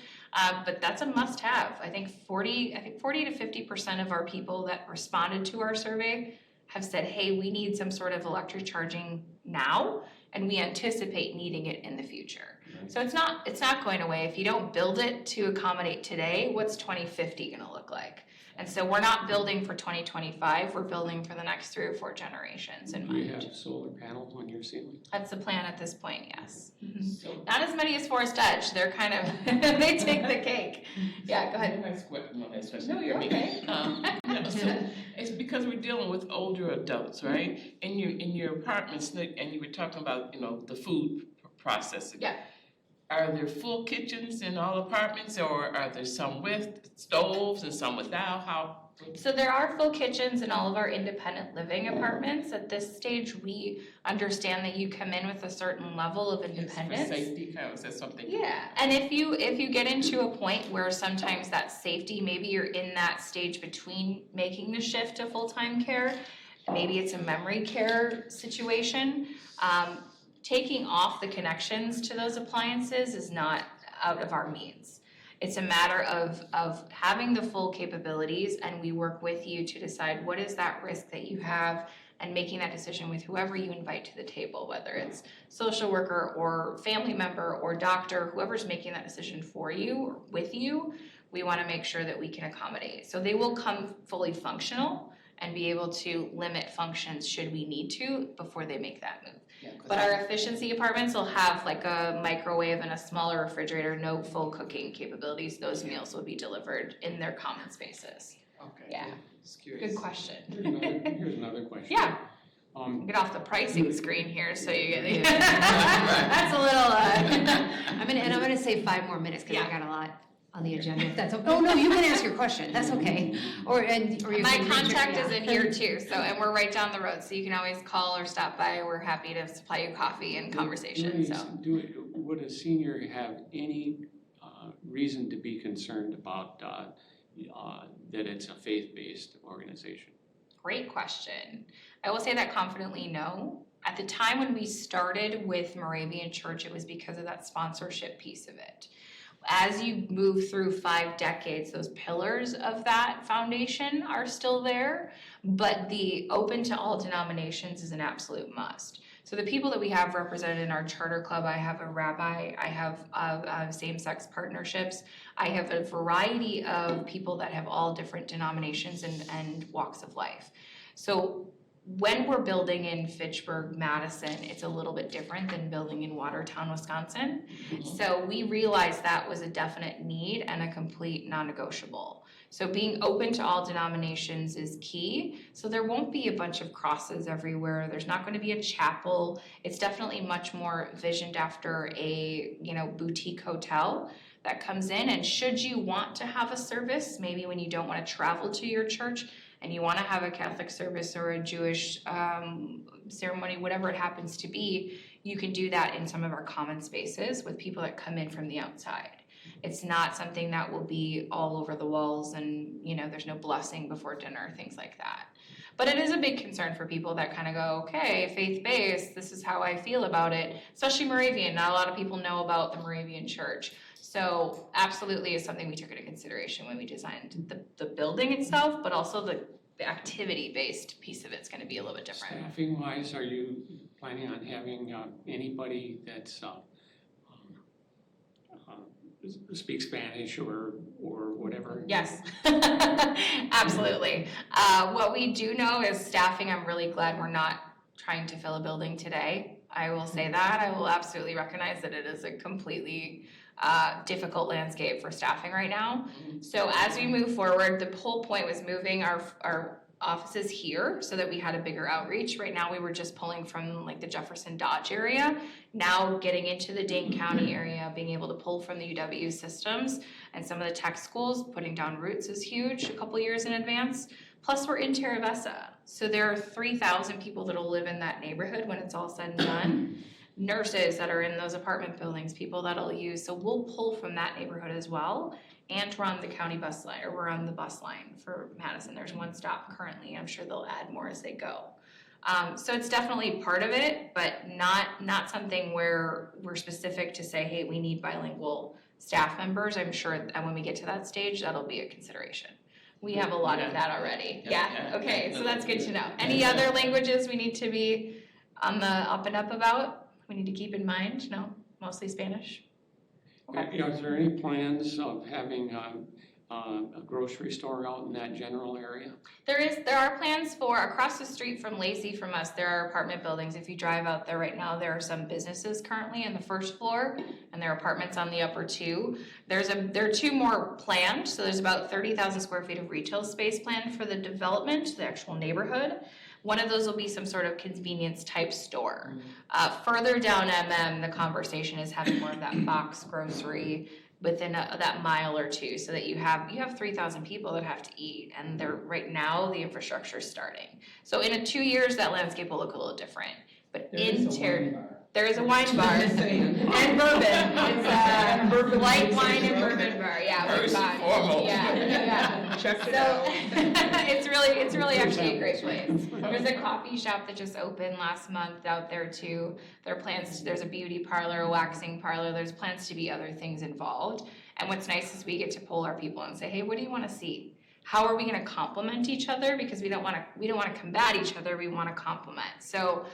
But that's a must-have. I think 40 to 50% of our people that responded to our survey have said, hey, we need some sort of electric charging now, and we anticipate needing it in the future. So it's not going away. If you don't build it to accommodate today, what's 2050 gonna look like? And so we're not building for 2025, we're building for the next 3 or 4 generations in Do you mind. have solar panels on your ceiling? That's the plan at this point, yes. So, Not as many as Forest Edge, they're kind of, they take the cake. Yeah, go ahead. Next question, next question. No, you're okay. No, so it's because we're dealing with older adults, right? In your apartments, and you were talking about, the food processing. Yeah. Are there full kitchens in all apartments, or are there some with stoves and some without? How? So there are full kitchens in all of our independent living apartments. At this stage, we understand that you come in with a certain level of independence. For safety, how is that something? Yeah, and if you get into a point where sometimes that safety, maybe you're in that stage between making the shift to full-time care, maybe it's a memory care situation, taking off the connections to those appliances is not out of our means. It's a matter of having the full capabilities, and we work with you to decide what is that risk that you have, and making that decision with whoever you invite to the table, whether it's social worker or family member or doctor, whoever's making that decision for you or with you, we wanna make sure that we can accommodate. So they will come fully functional and be able to limit functions should we need to before they make that move. But our efficiency apartments will have like a microwave and a smaller refrigerator, no full cooking capabilities. Those meals will be delivered in their common spaces. Okay. Yeah. Just curious. Good question. Here's another question. Yeah. Get off the pricing screen here so you get, that's a little, I'm gonna say 5 more minutes, cause I Yeah. got a lot on the agenda, if that's, oh, no, you can ask your question, that's okay. Or you my can read your- contact is yeah. in here too, so, and we're right down the road, so you can always call or stop by. We're happy to supply you coffee and conversation, so. Would a senior have any reason to be concerned about that it's a faith-based organization? Great question. I will say that confidently, no. At the time when we started with Moravian Church, it was because of that sponsorship piece of it. As you move through 5 decades, those pillars of that foundation are still there, but the open to all denominations is an absolute must. So the people that we have represented in our charter club, I have a rabbi, I have same-sex partnerships, I have a variety of people that have all different denominations and walks of life. So when we're building in Fitchburg, Madison, it's a little bit different than building in Watertown, Wisconsin. So we realized that was a definite need and a complete non-negotiable. So being open to all denominations is key. So there won't be a bunch of crosses everywhere. There's not going to be a chapel. It's definitely much more visioned after a, boutique hotel that comes in. And should you want to have a service, maybe when you don't want to travel to your church, and you want to have a Catholic service or a Jewish ceremony, whatever it happens to be, you can do that in some of our common spaces with people that come in from the outside. It's not something that will be all over the walls and, there's no blessing before dinner, things like that. But it is a big concern for people that kind of go, okay, faith-based, this is how I feel about it, especially Moravian. Not a lot of people know about the Moravian church. So absolutely is something we took into consideration when we designed the building itself, but also the activity-based piece of it's gonna be a little bit different. Staffing wise, are you planning on having anybody that's speaks Spanish or whatever? Yes, absolutely. What we do know is staffing. I'm really glad we're not trying to fill a building today. I will say that. I will absolutely recognize that it is a completely difficult landscape for staffing right now. So as we move forward, the whole point was moving our offices here so that we had a bigger outreach. Right now we were just pulling from like the Jefferson Dodge area. Now getting into the Dane County area, being able to pull from the UW systems and some of the tech schools, putting down roots is huge a couple years in advance. Plus we're in Terra Vista. So there are 3,000 people that'll live in that neighborhood when it's all said and done. Nurses that are in those apartment buildings, people that'll use, so we'll pull from that neighborhood as well. And we're on the county bus line, or we're on the bus line for Madison. There's one stop currently. I'm sure they'll add more as they go. So it's definitely part of it, but not something where we're specific to say, hey, we need bilingual staff members. I'm sure that when we get to that stage, that'll be a consideration. We have a lot of that already. Yeah, okay, so that's good to know. Any other languages we need to be on the up and up about? We need to keep in mind? No, mostly Spanish. Is there any plans of having a grocery store out in that general area? There are plans for across the street from Lacey from us. There are apartment buildings. If you drive out there right now, there are some businesses currently in the first floor, and there are apartments on the upper two. There are two more planned. So there's about 30,000 square feet of retail space planned for the development, the actual neighborhood. One of those will be some sort of convenience type store. Further down the conversation is having more of that box grocery within that mile or two, so that you have 3,000 people that have to eat, and right now the infrastructure is starting. So in 2 years, that landscape will look a little different. But there is a wine bar and bourbon. It's light wine and bourbon bar. Yeah, First and foremost. Yeah. Check it So out. it's really actually a great place. There's a coffee shop that just opened last month out there too. There's a beauty parlor, a waxing parlor. There's plans to be other things involved. And what's nice is we get to pull our people and say, hey, what do you want to see? How are we going to complement each other? Because we don't want to combat each other. We want to complement. So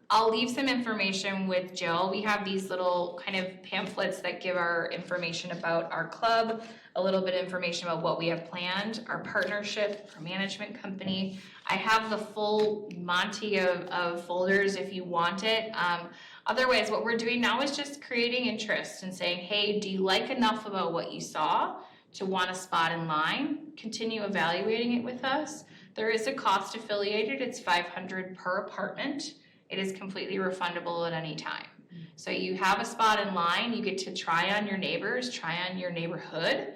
I'll leave some information with Jill. We have these little kind of pamphlets that give our information about our club, a little bit of information about what we have planned, our partnership, our management company. I have the full Monty of folders if you want it. Otherwise, what we're doing now is just creating interest and saying, hey, do you like enough about what you saw to want a spot in line? Continue evaluating it with us. There is a cost affiliated. It's $500 per apartment. It is completely refundable at any time. So you have a spot in line, you get to try on your neighbors, try on your neighborhood,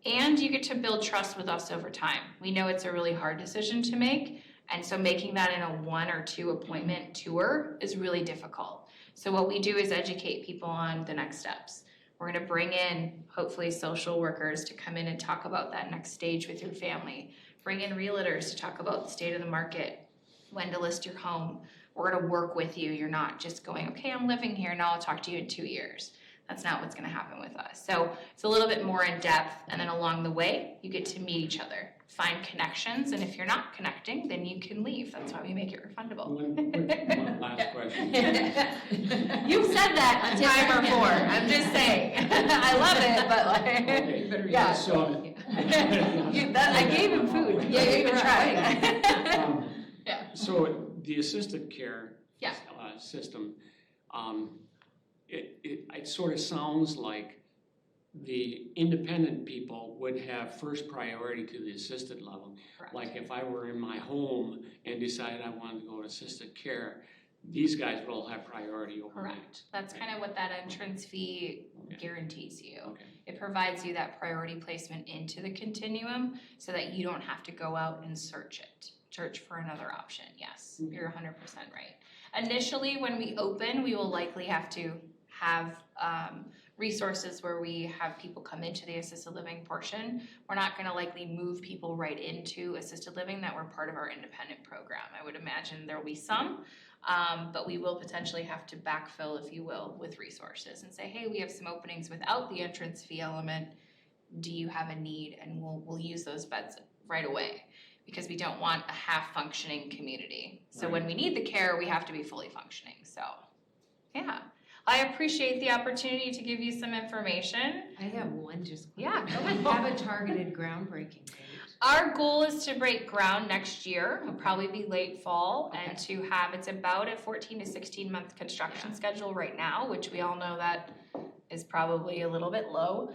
and you get to build trust with us over time. We know it's a really hard decision to make, and so making that in a 1 or 2 appointment tour is really difficult. So what we do is educate people on the next steps. We're gonna bring in, hopefully, social workers to come in and talk about that next stage with your family. Bring in realtors to talk about the state of the market, when to list your home. We're gonna work with you. You're not just going, okay, I'm living here, now I'll talk to you in 2 years. That's not what's gonna happen with us. So it's a little bit more in depth, and then along the way, you get to meet each other, find connections, and if you're not connecting, then you can leave. That's why we make it refundable. One last question. You've said that a time or 4, I'm just saying. I love it, but like, Okay, yeah. so. I gave him food. Yeah, you even tried. Yeah. So the assisted care Yeah. System, it sort of sounds like the independent people would have first priority to the assisted level. Correct. Like if I were in my home and decided I wanted to go to assisted care, these guys will have priority over me. Correct. That's kind of what that entrance fee guarantees you. Okay. It provides you that priority placement into the continuum so that you don't have to go out and search for another option. Yes, you're 100% right. Initially, when we open, we will likely have to have resources where we have people come into the assisted living portion. We're not gonna likely move people right into assisted living that were part of our independent program. I would imagine there'll be some, but we will potentially have to backfill, if you will, with resources and say, hey, we have some openings without the entrance fee element. Do you have a need? And we'll use those beds right away, because we don't want a half-functioning community. So when we need the care, we have to be fully functioning, so, yeah. I appreciate the opportunity to give you some information. I have one just quick. Yeah, go ahead. Have a targeted groundbreaking date. Our goal is to break ground next year, it'll probably be late fall, and to have, it's about a 14 to 16 month construction schedule right now, which we all know that is probably a little bit low.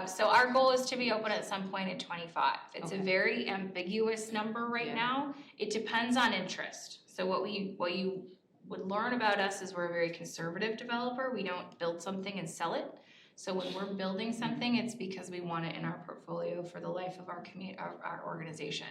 So our goal is to be open at some point in 25. It's a very ambiguous number right now. It depends on interest. So what you would learn about us is we're a very conservative developer. We don't build something and sell it. So when we're building something, it's because we want it in our portfolio for the life of our our organization.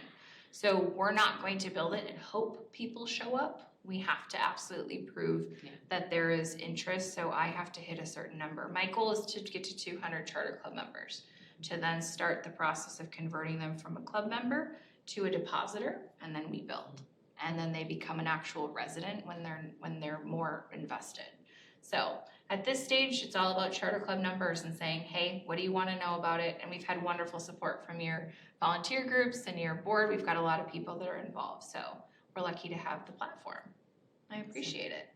So we're not going to build it and hope people show up. We have to absolutely prove that there is interest, so I have to hit a certain number. My goal is to get to 200 charter club members, to then start the process of converting them from a club member to a depositor, and then we build. And then they become an actual resident when they're more invested. So at this stage, it's all about charter club members and saying, hey, what do you want to know about it? And we've had wonderful support from your volunteer groups and your board. We've got a lot of people that are involved, so we're lucky to have the platform. I appreciate it.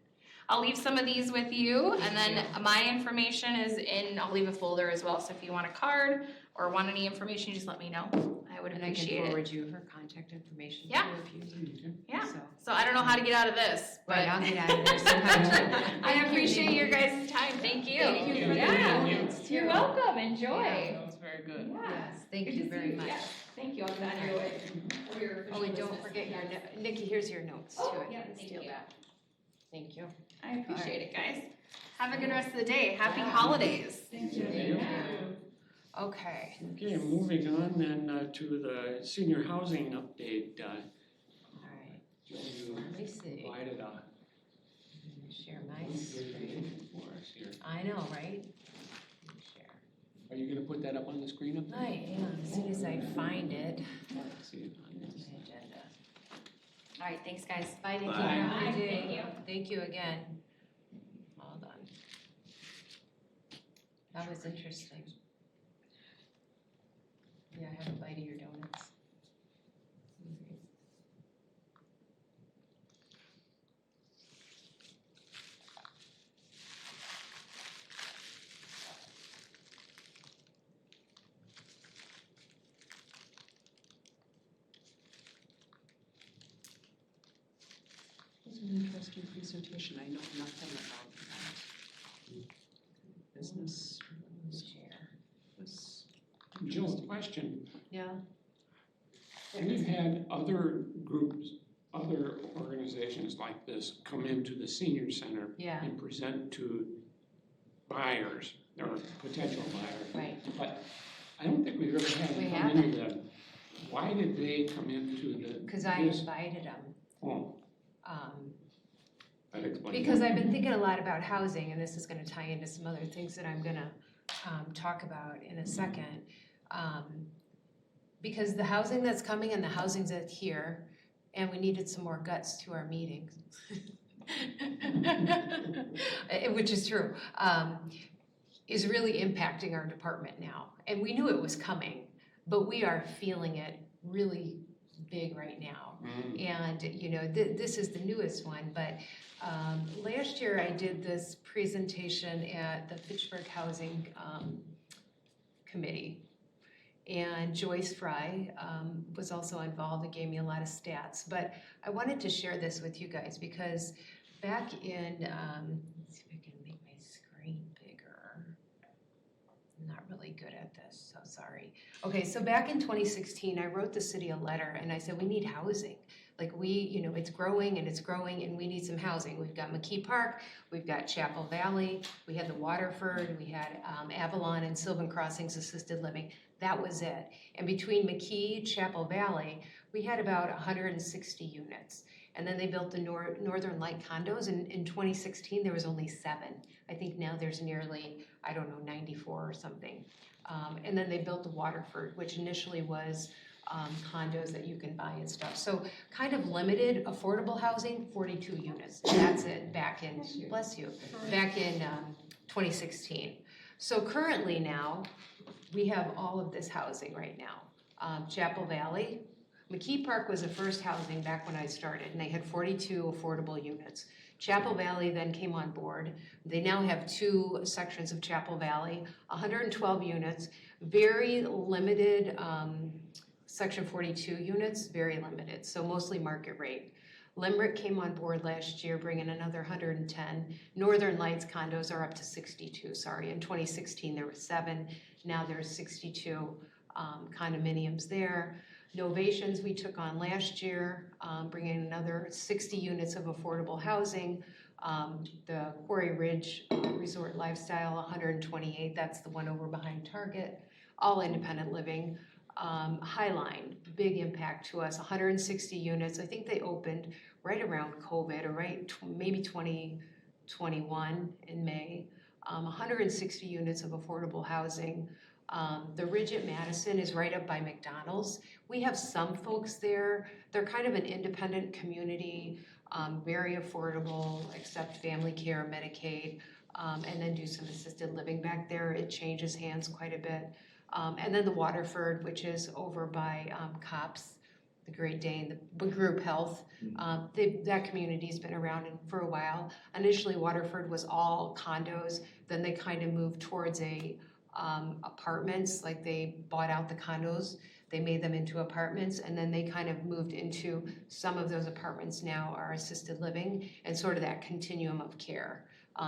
I'll leave some of these with you, and then my information is I'll leave a folder as well, so if you want a card or want any information, just let me know. I would And I can appreciate it. forward you her contact information too Yeah. if you need. Yeah. So, So I don't know how to get out of this, but right, I'll get out of there sometime. I appreciate your guys' time. Thank you. Thank you for the Yeah. comments, You're welcome. Enjoy. That was very good. Yes, thank you very much. Thank you. I'll send you away. Oh, and don't forget your, Nikki, here's your notes too. Oh, I yeah, didn't thank steal you. that. Thank you. I appreciate it, guys. Have a good rest of the day. Happy holidays. Okay. Okay, moving on then to the senior housing update. All right. Jill, you Let me see. provided a I'm gonna share my good screen. presentation for us here. I know, right? Let me share. Are you gonna put that up on the screen up there? I am, as soon as I find it, Let's see it on my this. agenda. All right, thanks, guys. Bye, Nikki. Bye. Have a good day. Thank you. Thank you again. All done. That was interesting. Yeah, have a bite of your donuts. It was an interesting presentation. I know nothing about that. Business Share. was, Jill, question. Yeah. We've had other groups, other organizations like this come into the senior center Yeah, and present to buyers or potential buyers. right. But I don't think we've ever had We them come into the, why did they come into the? Because I this? invited them. Oh, that explains. Because I've been thinking a lot about housing, and this is gonna tie into some other things that I'm gonna talk about in a second. Because the housing that's coming and the housing that's here, and we needed some more guts to our meetings. Which is true, is really impacting our department now. And we knew it was coming, but we are feeling it really big right now. And, you know, this is the newest one, but last year I did this presentation at the Fitchburg Housing Committee. And Joyce Fry was also involved and gave me a lot of stats. But I wanted to share this with you guys because back in, let's see if I can make my screen bigger. I'm not really good at this, so sorry. Okay, so back in 2016, I wrote the city a letter and I said, we need housing. Like you know, it's growing and we need some housing. We've got McKee Park, we've got Chapel Valley, we had the Waterford, we had Avalon and Sylvan Crossings Assisted Living. That was it. And between McKee, Chapel Valley, we had about 160 units. And then they built the Northern Light condos, and in 2016, there was only 7. I think now there's nearly, 94 or something. And then they built the Waterford, which initially was condos that you can buy and stuff. So kind of limited affordable housing, 42 units. That's it back in, bless you, back in 2016. So currently now, we have all of this housing right now. Chapel Valley, McKee Park was the first housing back when I started, and they had 42 affordable units. Chapel Valley then came on board. They now have 2 sections of Chapel Valley, 112 units, very limited Section 42 units, very limited, so mostly market rate. Limerick came on board last year, bringing another 110. Northern Lights condos are up to 62, sorry. In 2016, there were 7. Now there's 62 condominiums there. Novations we took on last year, bringing another 60 units of affordable housing. The Quarry Ridge Resort Lifestyle, 128, that's the one over behind Target, all independent living. Highline, big impact to us, 160 units. I think they opened right around COVID, or maybe 2021 in May. 160 units of affordable housing. The Ridge at Madison is right up by McDonald's. We have some folks there. They're kind of an independent community, very affordable, accept family care, Medicaid, and then do some assisted living back there. It changes hands quite a bit. And then the Waterford, which is over by COPS, the Great Dane, the group health. That community's been around for a while. Initially, Waterford was all condos. Then they kind of moved towards apartments, like they bought out the condos. They made them into apartments, and then they kind of moved into some of those apartments now are assisted living and sort of that continuum of care.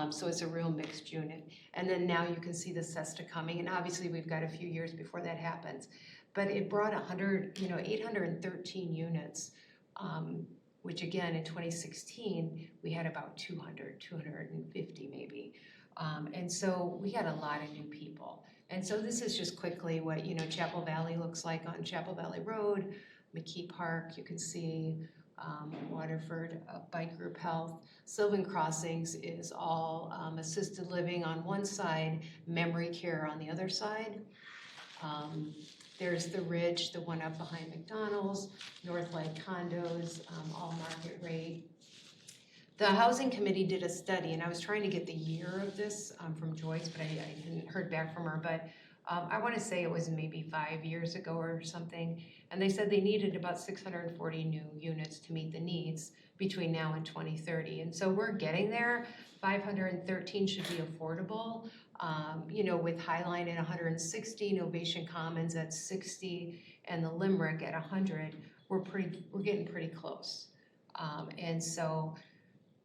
So it's a real mixed unit. And then now you can see the Cesta coming, and obviously we've got a few years before that happens. But it brought 813 units, which again in 2016 we had about 250 maybe. And so we got a lot of new people. And so this is just quickly what Chapel Valley looks like on Chapel Valley Road, McKee Park, you can see Waterford by Group Health. Sylvan Crossings is all assisted living on one side, memory care on the other side. There's the Ridge, the one up behind McDonald's, Northlight condos, all market rate. The Housing Committee did a study, and I was trying to get the year of this from Joyce, but I hadn't heard back from her, but I want to say it was maybe 5 years ago or something, and they said they needed about 640 new units to meet the needs between now and 2030, and so we're getting there. 513 should be affordable, with Highline at 160, Novation Commons at 60, and the Limerick at 100. We're getting pretty close, and so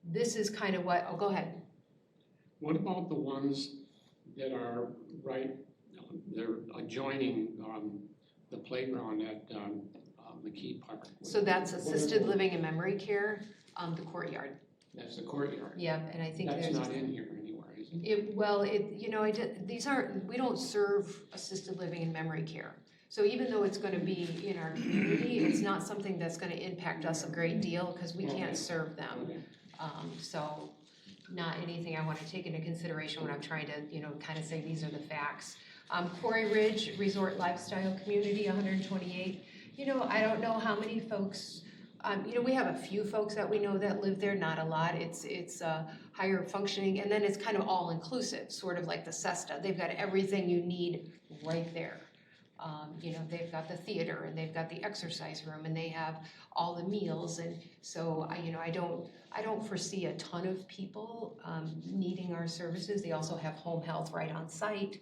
this is kind of what. Oh, go ahead. What about the ones that are they're adjoining the playground at McKee Park? So that's assisted living and memory care, the courtyard. That's the courtyard. Yeah, and I think That's there's. not in here anywhere, is it? We don't serve assisted living and memory care. So even though it's gonna be in our community, it's not something that's gonna impact us a great deal because we can't serve them. Okay. So not anything I wanna take into consideration when I'm trying to, kind of say these are the facts. Quarry Ridge Resort Lifestyle Community, 128. I don't know how many folks, we have a few folks that we know that live there, not a lot. It's higher functioning, and then it's kind of all inclusive, sort of like the Cesta. They've got everything you need right there. They've got the theater, and they've got the exercise room, and they have all the meals, and so I don't foresee a ton of people needing our services. They also have home health right on site,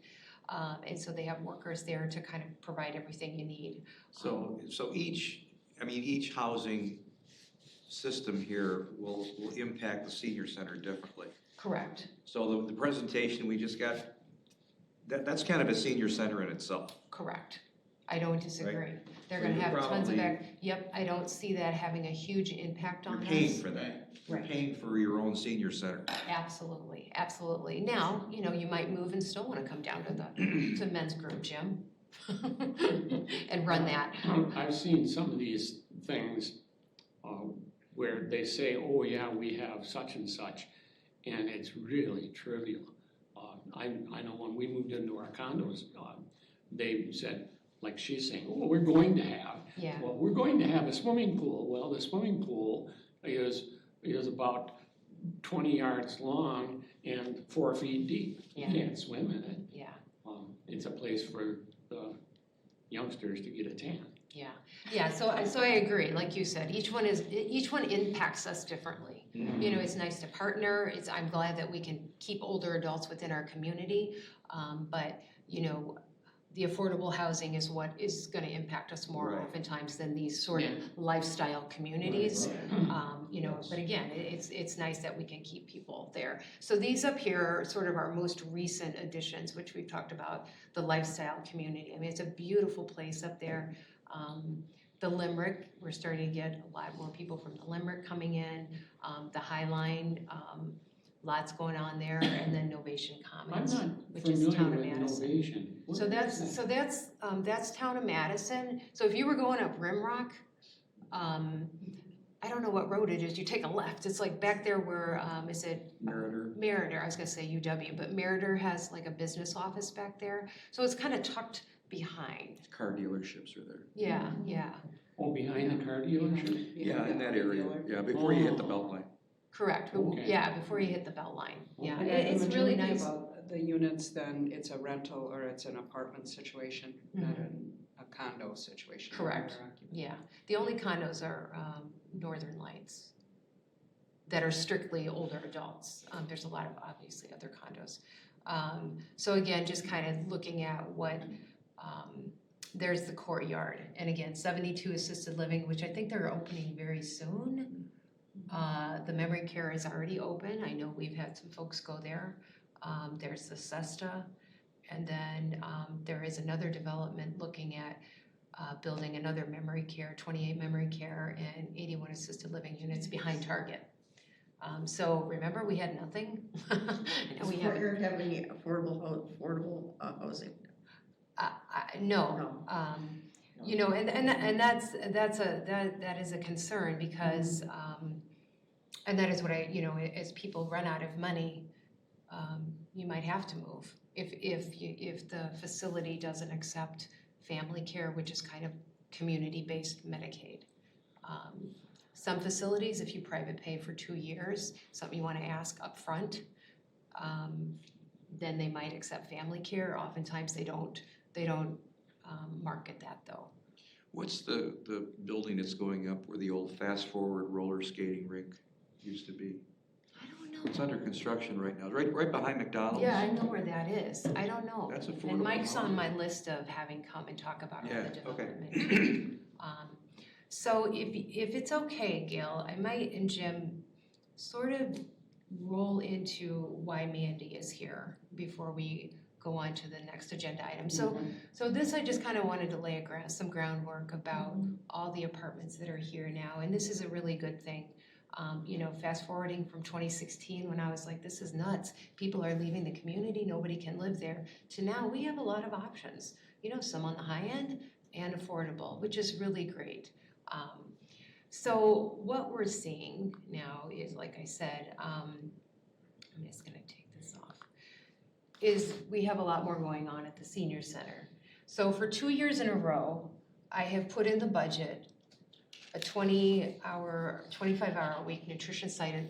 and so they have workers there to kind of provide everything you need. So each housing system here will impact the senior center differently. Correct. So the presentation we just got, that's kind of a senior center in itself. Correct. I don't disagree. Right. They're So gonna you're have tons of probably- yep, I don't see that having a huge impact on You're us. paying for that. You're Right. paying for your own senior center. Absolutely, absolutely. Now, you might move and still wanna come down to men's group gym and run that. I've seen some of these things where they say, oh yeah, we have such and such, and it's really trivial. I know when we moved into our condos, they said, like she's saying, oh, we're going to have. Yeah. Well, we're going to have a swimming pool. Well, the swimming pool is about 20 yards long and 4 feet deep. Yeah. You can't swim in it. Yeah. It's a place for the youngsters to get a tan. Yeah, so I agree, like you said, each one impacts us differently. You know, it's nice to partner, I'm glad that we can keep older adults within our community, but, you know, the affordable housing is what is gonna impact us more Right. oftentimes than these sort of lifestyle communities. You know, but again, it's nice that we can keep people there. So these up here are sort of our most recent additions, which we've talked about, the lifestyle community. I mean, it's a beautiful place up there. The Limerick, we're starting to get a lot more people from the Limerick coming in, the High Line, lots going on there, and then Novation I'm Commons, not which is familiar town of with Madison. innovation. What So is that? that's town of Madison. So if you were going up Rimrock, I don't know what road it is, you take a left, it's like back there where, is it Meritor. Meritor, I was gonna say UW, but Meritor has like a business office back there, so it's kind of tucked behind. Car dealerships are there. Yeah, yeah, Oh, behind the car dealership? Yeah, in that area, yeah, before you hit the belt line. correct, Okay. yeah, before you hit the belt line, yeah, And it's the really majority nice. of the units, then it's a rental or it's an apartment situation, not a condo situation. Correct. Yeah, the only condos are Northern Lights that are strictly older adults. There's a lot of obviously other condos. So again, just kind of looking at what, there's the courtyard. And again, 72 assisted living, which I think they're opening very soon. The memory care is already open. I know we've had some folks go there. There's the Cesta. And then there is another development looking at building another memory care, 28 memory care and 81 assisted living units behind Target. So remember, we had nothing. And we have, Fitchburg have any affordable housing? no. You know, and that is a concern because, and that is what you know, as people run out of money, you might have to move if the facility doesn't accept family care, which is kind of community-based Medicaid. Some facilities, if you private pay for 2 years, something you want to ask up front, then they might accept family care. Oftentimes they don't market that though. What's the building that's going up where the old fast forward roller skating rink used to be? I don't know. It's under construction right now, right behind McDonald's. Yeah, I know where that is. I don't know. That's affordable. And Mike's on housing. my list of having come and talk about all Yeah, the okay. development. So if it's okay, Gail, I might, and Jim, sort of roll into why Mandy is here before we go on to the next agenda item. So this, I just kind of wanted to lay some groundwork about all the apartments that are here now, and this is a really good thing. You know, fast forwarding from 2016 when I was like, this is nuts. People are leaving the community, nobody can live there, to now we have a lot of options. You know, some on the high end and affordable, which is really great. So what we're seeing now is, like I said, I'm just gonna take this off, is we have a lot more going on at the senior center. So for 2 years in a row, I have put in the budget a 25-hour-a-week nutrition site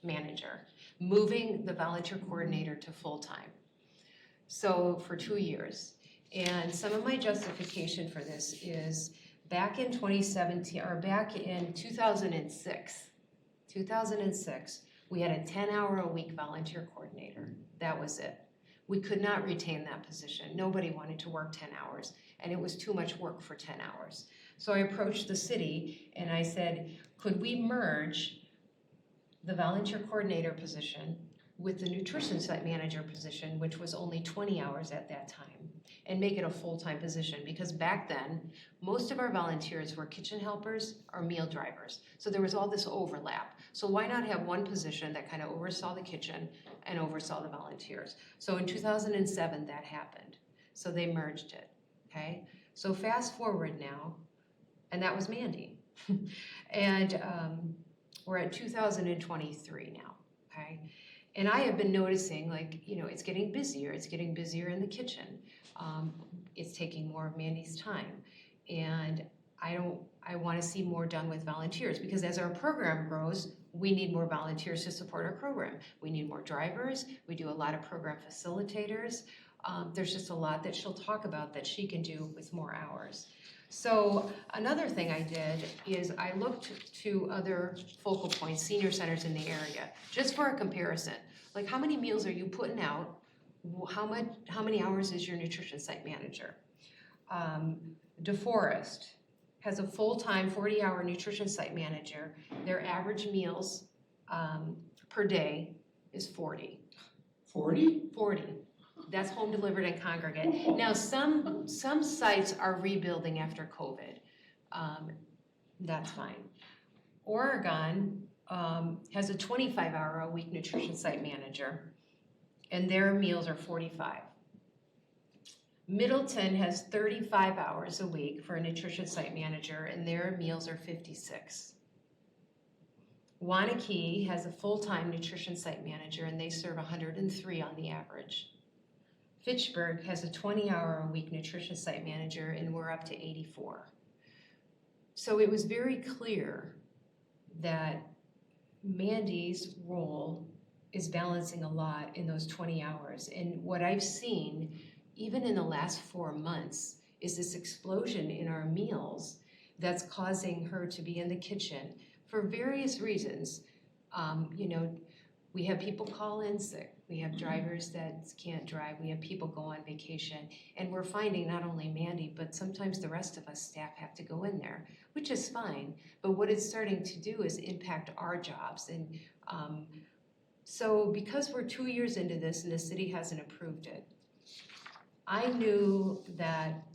manager, moving the volunteer coordinator to full-time. So for 2 years. And some of my justification for this is back in 2017, or back in 2006, we had a 10-hour-a-week volunteer coordinator. That was it. We could not retain that position. Nobody wanted to work 10 hours, and it was too much work for 10 hours. So I approached the city and I said, could we merge the volunteer coordinator position with the nutrition site manager position, which was only 20 hours at that time, and make it a full-time position? Because back then, most of our volunteers were kitchen helpers or meal drivers. So there was all this overlap. So why not have one position that kind of oversaw the kitchen and oversaw the volunteers? So in 2007, that happened. So they merged it, okay? So fast forward now, and that was Mandy. And We're at 2023 now, okay? And I have been noticing, like, you know, it's getting busier in the kitchen. It's taking more of Mandy's time. And I wanna see more done with volunteers, because as our program grows, we need more volunteers to support our program. We need more drivers, we do a lot of program facilitators. There's just a lot that she'll talk about that she can do with more hours. So another thing I did is I looked to other focal points, senior centers in the area, just for a comparison. Like, how many meals are you putting out? How many hours is your nutrition site manager? DeForest has a full-time 40-hour nutrition site manager. Their average meals per day is 40. 40? 40. That's home delivered and congregate. Now, some sites are rebuilding after COVID. That's fine. Oregon has a 25-hour-a-week nutrition site manager, and their meals are 45. Middleton has 35 hours a week for a nutrition site manager, and their meals are 56. Wanakee has a full-time nutrition site manager, and they serve 103 on the average. Fitchburg has a 20-hour-a-week nutrition site manager, and we're up to 84. So it was very clear that Mandy's role is balancing a lot in those 20 hours. And what I've seen, even in the last 4 months, is this explosion in our meals that's causing her to be in the kitchen for various reasons. You know, we have people call in sick. We have drivers that can't drive. We have people go on vacation. And we're finding not only Mandy, but sometimes the rest of us staff have to go in there, which is fine. But what it's starting to do is impact our jobs. And so because we're 2 years into this and the city hasn't approved it, I knew that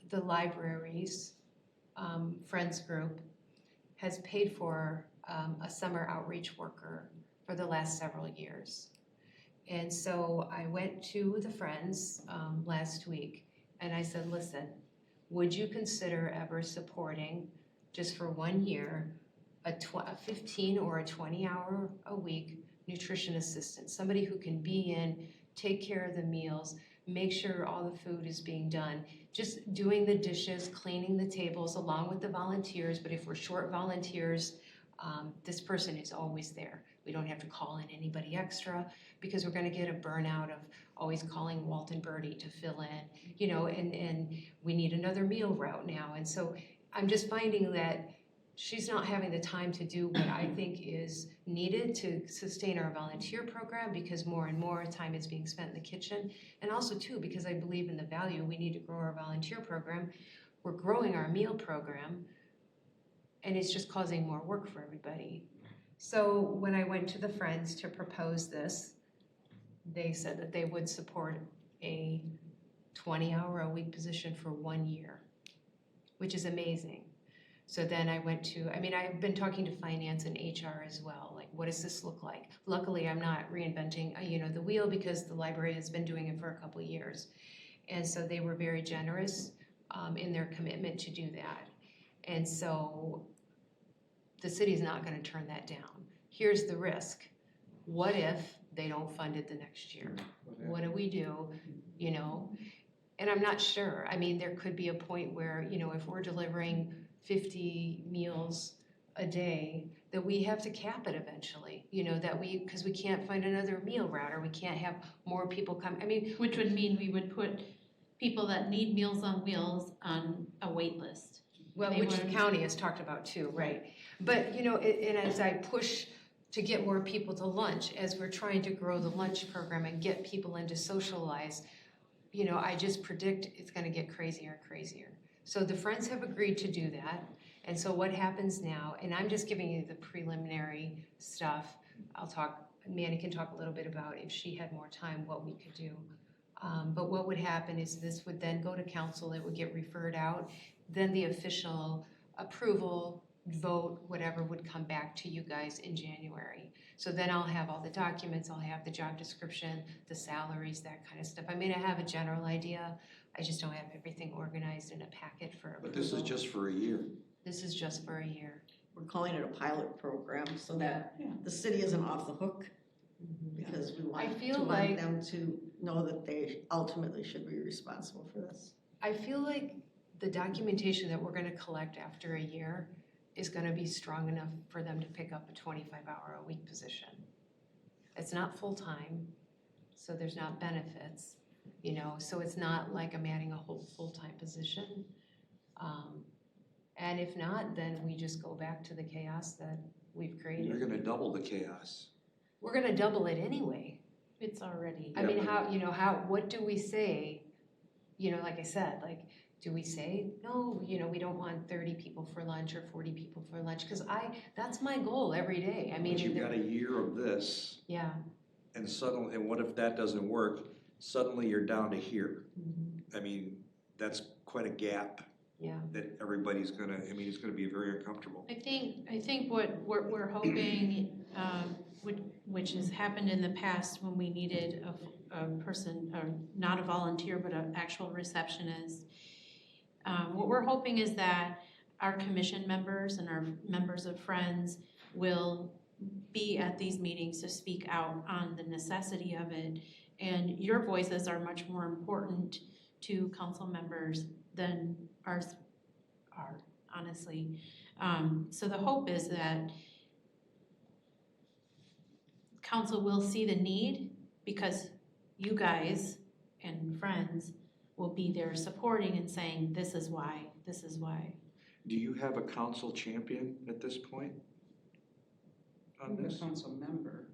the library's Friends group has paid for a summer outreach worker for the last several years. And so I went to the Friends last week and I said, listen, would you consider ever supporting, just for 1 year, a 15 or a 20 hour a week nutrition assistant, somebody who can be in, take care of the meals, make sure all the food is being done, just doing the dishes, cleaning the tables along with the volunteers. But if we're short volunteers, this person is always there. We don't have to call in anybody extra, because we're gonna get a burnout of always calling Walt and Bertie to fill in, you know, and we need another meal route now. And so I'm just finding that she's not having the time to do what I think is needed to sustain our volunteer program, because more and more time is being spent in the kitchen. And also too, because I believe in the value, we need to grow our volunteer program. We're growing our meal program, and it's just causing more work for everybody. So when I went to the Friends to propose this, they said that they would support a 20-hour-a-week position for 1 year, which is amazing. So then I went to, I mean, I've been talking to finance and HR as well, like, what does this look like? Luckily, I'm not reinventing, you know, the wheel, because the library has been doing it for a couple of years. And so they were very generous in their commitment to do that. And so the city's not gonna turn that down. Here's the risk. What if they don't fund it the next year? What do we do, you know? And I'm not sure. I mean, there could be a point where, you know, if we're delivering 50 meals a day, that we have to cap it eventually, you know, that because we can't find another meal route, or we can't have more people come. I mean, Which would mean we would put people that need Meals on Wheels on a wait list. well, They which the wouldn't- county has talked about too, right? But, you know, and as I push to get more people to lunch, as we're trying to grow the lunch program and get people in to socialize, you know, I just predict it's gonna get crazier and crazier. So the Friends have agreed to do that. And so what happens now, and I'm just giving you the preliminary stuff. Manny can talk a little bit about, if she had more time, what we could do. But what would happen is this would then go to council, it would get referred out, then the official approval, vote, whatever, would come back to you guys in January. So then I'll have all the documents, I'll have the job description, the salaries, that kind of stuff. I mean, I have a general idea, I just don't have everything organized in a packet for approval. But this is just for a year. This is just for a year. we're calling it a pilot program so that Yeah. the city isn't off the hook Mhm. because we I want feel to like- want them to know that they ultimately should be responsible for this. I feel like the documentation that we're gonna collect after a year is gonna be strong enough for them to pick up a 25-hour-a-week position. It's not full-time, so there's not benefits, so it's not like I'm adding a whole full-time position. And if not, then we just go back to the chaos that we've created. You're gonna double the chaos. We're gonna double it anyway. It's already. I mean, what do we say? Like I said, do we say, no, we don't want 30 people for lunch or 40 people for lunch? Because that's my goal every day. I mean, But you've got a year of this, yeah. and suddenly, and what if that doesn't work? Suddenly you're down to here. I mean, that's quite a gap Yeah. that everybody's gonna, it's gonna be very uncomfortable. I think what we're hoping, which has happened in the past when we needed a person, or not a volunteer, but an actual receptionist. What we're hoping is that our commission members and our members of Friends will be at these meetings to speak out on the necessity of it. And your voices are much more important to council members than ours are, honestly. So the hope is that council will see the need because you guys and Friends will be there supporting and saying, this is why. Do you have a council champion at this point on The this? council member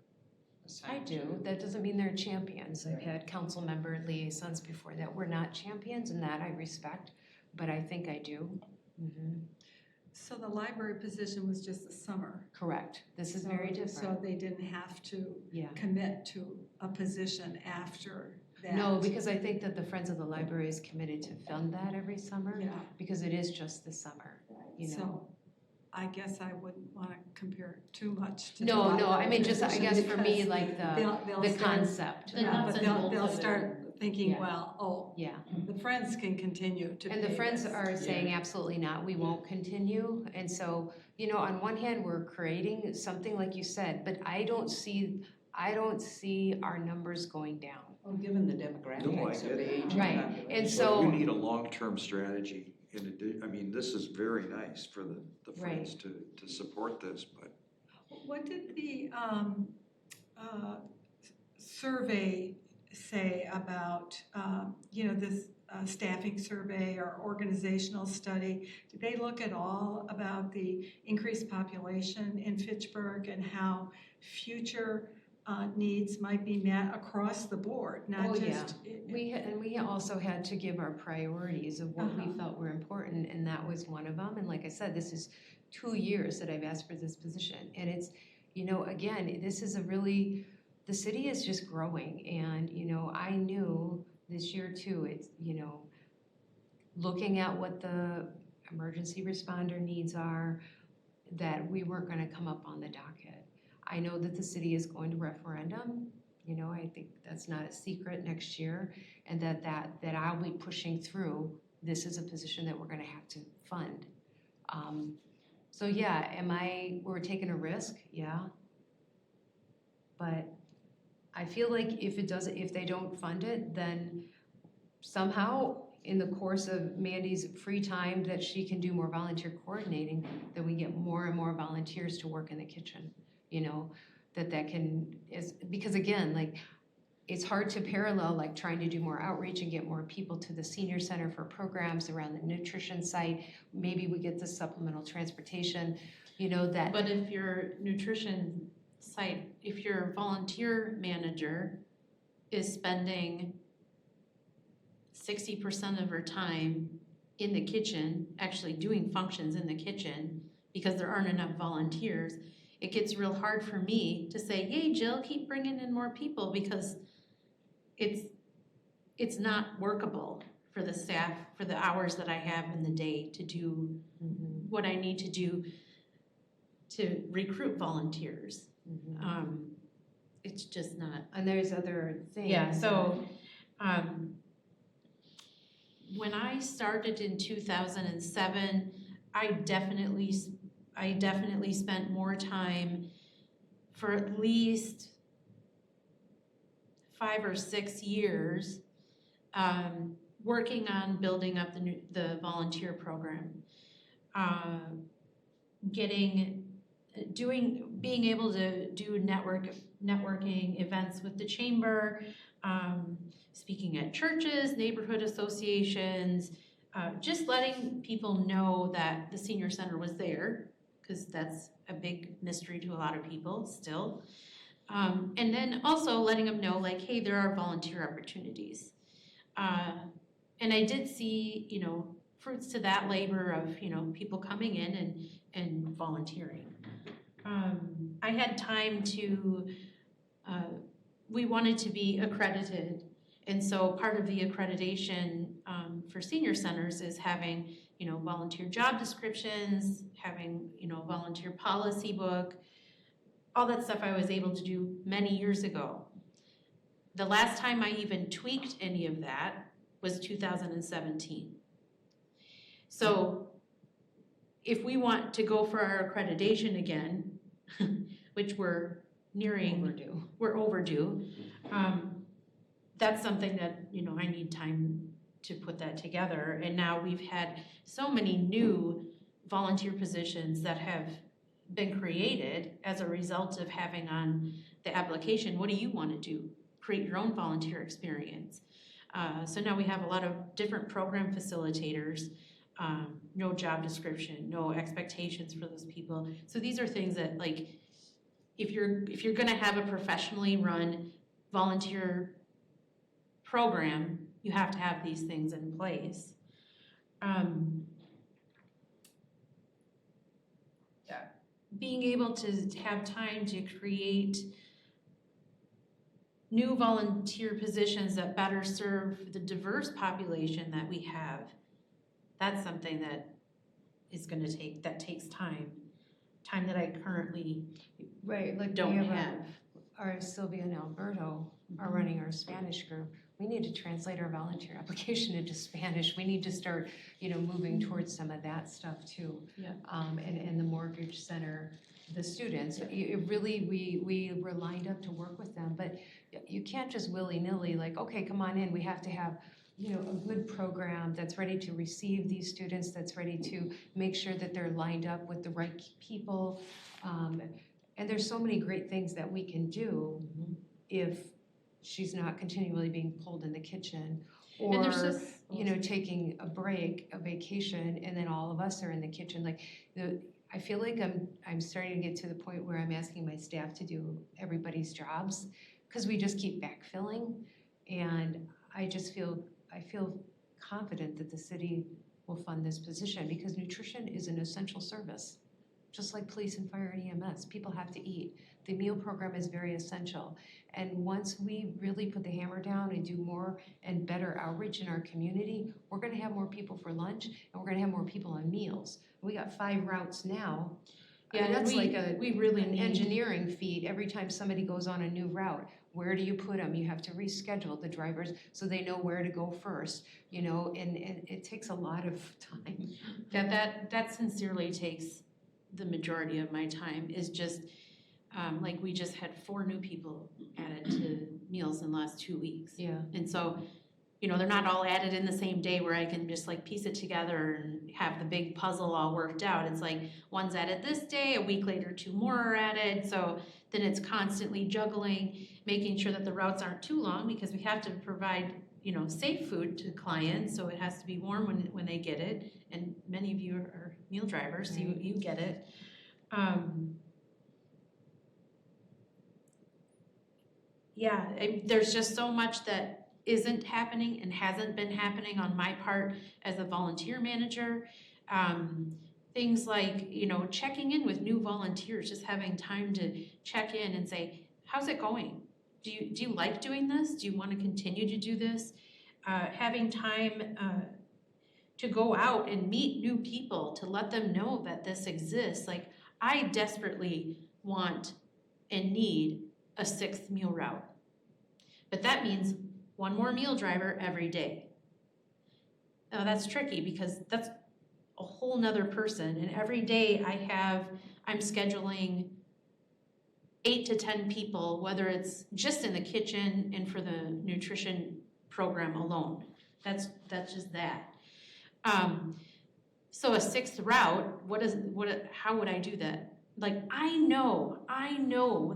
I assigned do. to- That doesn't mean they're champions. I've had council member liaisons before that were not champions, and that I respect, but I think I do. So the library position was just the summer? Correct. This is very So different. they didn't have to Yeah. commit to a position after that? No, because I think that the Friends of the Library is committed to fund that every summer, Yeah, because it is just the summer, so I guess I wouldn't want to compare it too much to the No, I library mean, just, I position guess for me, because like they'll the start- concept. The Yeah, nuts but and bolts they'll of it. start thinking, Yeah. well, Yeah. the Friends can continue to And the pay Friends this. are saying absolutely not, we won't continue. And so, on one hand, we're creating something like you said, but I don't see our numbers going down. Well, given the No, I demographics get of the it. aging Right, population. and But so- you need a long-term strategy. This is very nice for the Friends to support this, but What did the survey say about, this staffing survey or organizational study? Did they look at all about the increased population in Fitchburg and how future needs might be met across the board, Oh, not yeah. just? We also had to give our priorities of what we Uh-huh. felt were important, and that was one of them. And like I said, this is 2 years that I've asked for this position. And it's, again, this is the city is just growing. And, I knew this year too, it's, looking at what the emergency responder needs are, that we weren't gonna come up on the docket. I know that the city is going to referendum, I think that's not a secret next year, and that I'll be pushing through, this is a position that we're gonna have to fund. So yeah, we're taking a risk, yeah. But I feel like if they don't fund it, then somehow in the course of Mandy's free time that she can do more volunteer coordinating, that we get more and more volunteers to work in the kitchen, because again, it's hard to parallel trying to do more outreach and get more people to the senior center for programs around the nutrition site. Maybe we get the supplemental transportation, that. But if your nutrition site, if your volunteer manager is spending 60% of her time in the kitchen, actually doing functions in the kitchen, because there aren't enough volunteers, it gets real hard for me to say, yay, Jill, keep bringing in more people, because it's not workable for the staff, for the hours that I have in the day to do what I need to do to recruit volunteers. It's just not. And there's other things. Yeah, so, when I started in 2007, I I definitely spent more time for at least 5 or 6 years working on building up the volunteer program. Being able to do networking events with the chamber, speaking at churches, neighborhood associations, just letting people know that the senior center was there, because that's a big mystery to a lot of people still. And then also letting them know, like, hey, there are volunteer opportunities. And I did see, fruits to that labor of, people coming in and volunteering. I had time to, we wanted to be accredited. And so part of the accreditation for senior centers is having, volunteer job descriptions, having, volunteer policy book, all that stuff I was able to do many years ago. The last time I even tweaked any of that was 2017. So if we want to go for our accreditation again, which we're overdue, that's something that, I need time to put that together. And now we've had so many new volunteer positions that have been created as a result of having on the application, what do you want to do? Create your own volunteer experience. So now we have a lot of different program facilitators, no job description, no expectations for those people. So these are things that, like, if you're gonna have a professionally run volunteer program, you have to have these things in place. Being able to have time to create new volunteer positions that better serve the diverse population that we have, that's something that takes time that I currently Right, like don't we have. Our Sylvia and Alberto are running our Spanish group. We need to translate our volunteer application into Spanish. We need to start, moving towards some of that stuff too. Yeah. And the mortgage center, the students, we were lined up to work with them, but you can't just willy-nilly, like, okay, come on in. We have to have, a good program that's ready to receive these students, that's ready to make sure that they're lined up with the right people. And there's so many great things that we can do if she's not continually being pulled in the kitchen, or And there's just, taking a break, a vacation, and then all of us are in the kitchen. Like, I feel like I'm starting to get to the point where I'm asking my staff to do everybody's jobs, because we just keep backfilling, and I feel confident that the city will fund this position, because nutrition is an essential service. Just like police and fire and EMS, people have to eat. The meal program is very essential. And once we really put the hammer down and do more and better outreach in our community, we're gonna have more people for lunch, and we're gonna have more people on meals. We got 5 routes now. Yeah, I mean, that's we really an need engineering feat. Every time somebody goes on a new route, where do you put them? You have to reschedule the drivers so they know where to go first, and it takes a lot of time. that sincerely takes the majority of my time, is just, like, we just had 4 new people added to meals in the last 2 weeks. Yeah. And so, they're not all added in the same day where I can just, like, piece it together and have the big puzzle all worked out. It's like, one's added this day, a week later 2 more are added, so then it's constantly juggling, making sure that the routes aren't too long, because we have to provide, safe food to clients, so it has to be warm when they get it, and many of you are meal drivers, so you get it. There's just so much that isn't happening and hasn't been happening on my part as a volunteer manager. Things like, checking in with new volunteers, just having time to check in and say, how's it going? Do you like doing this? Do you want to continue to do this? Having time to go out and meet new people, to let them know that this exists. Like, I desperately want and need a 6th meal route. But that means 1 more meal driver every day. Now that's tricky, because that's a whole nother person. And every day I'm scheduling 8 to 10 people, whether it's just in the kitchen and for the nutrition program alone. That's just that. So a sixth route, how would I do that? Like, I know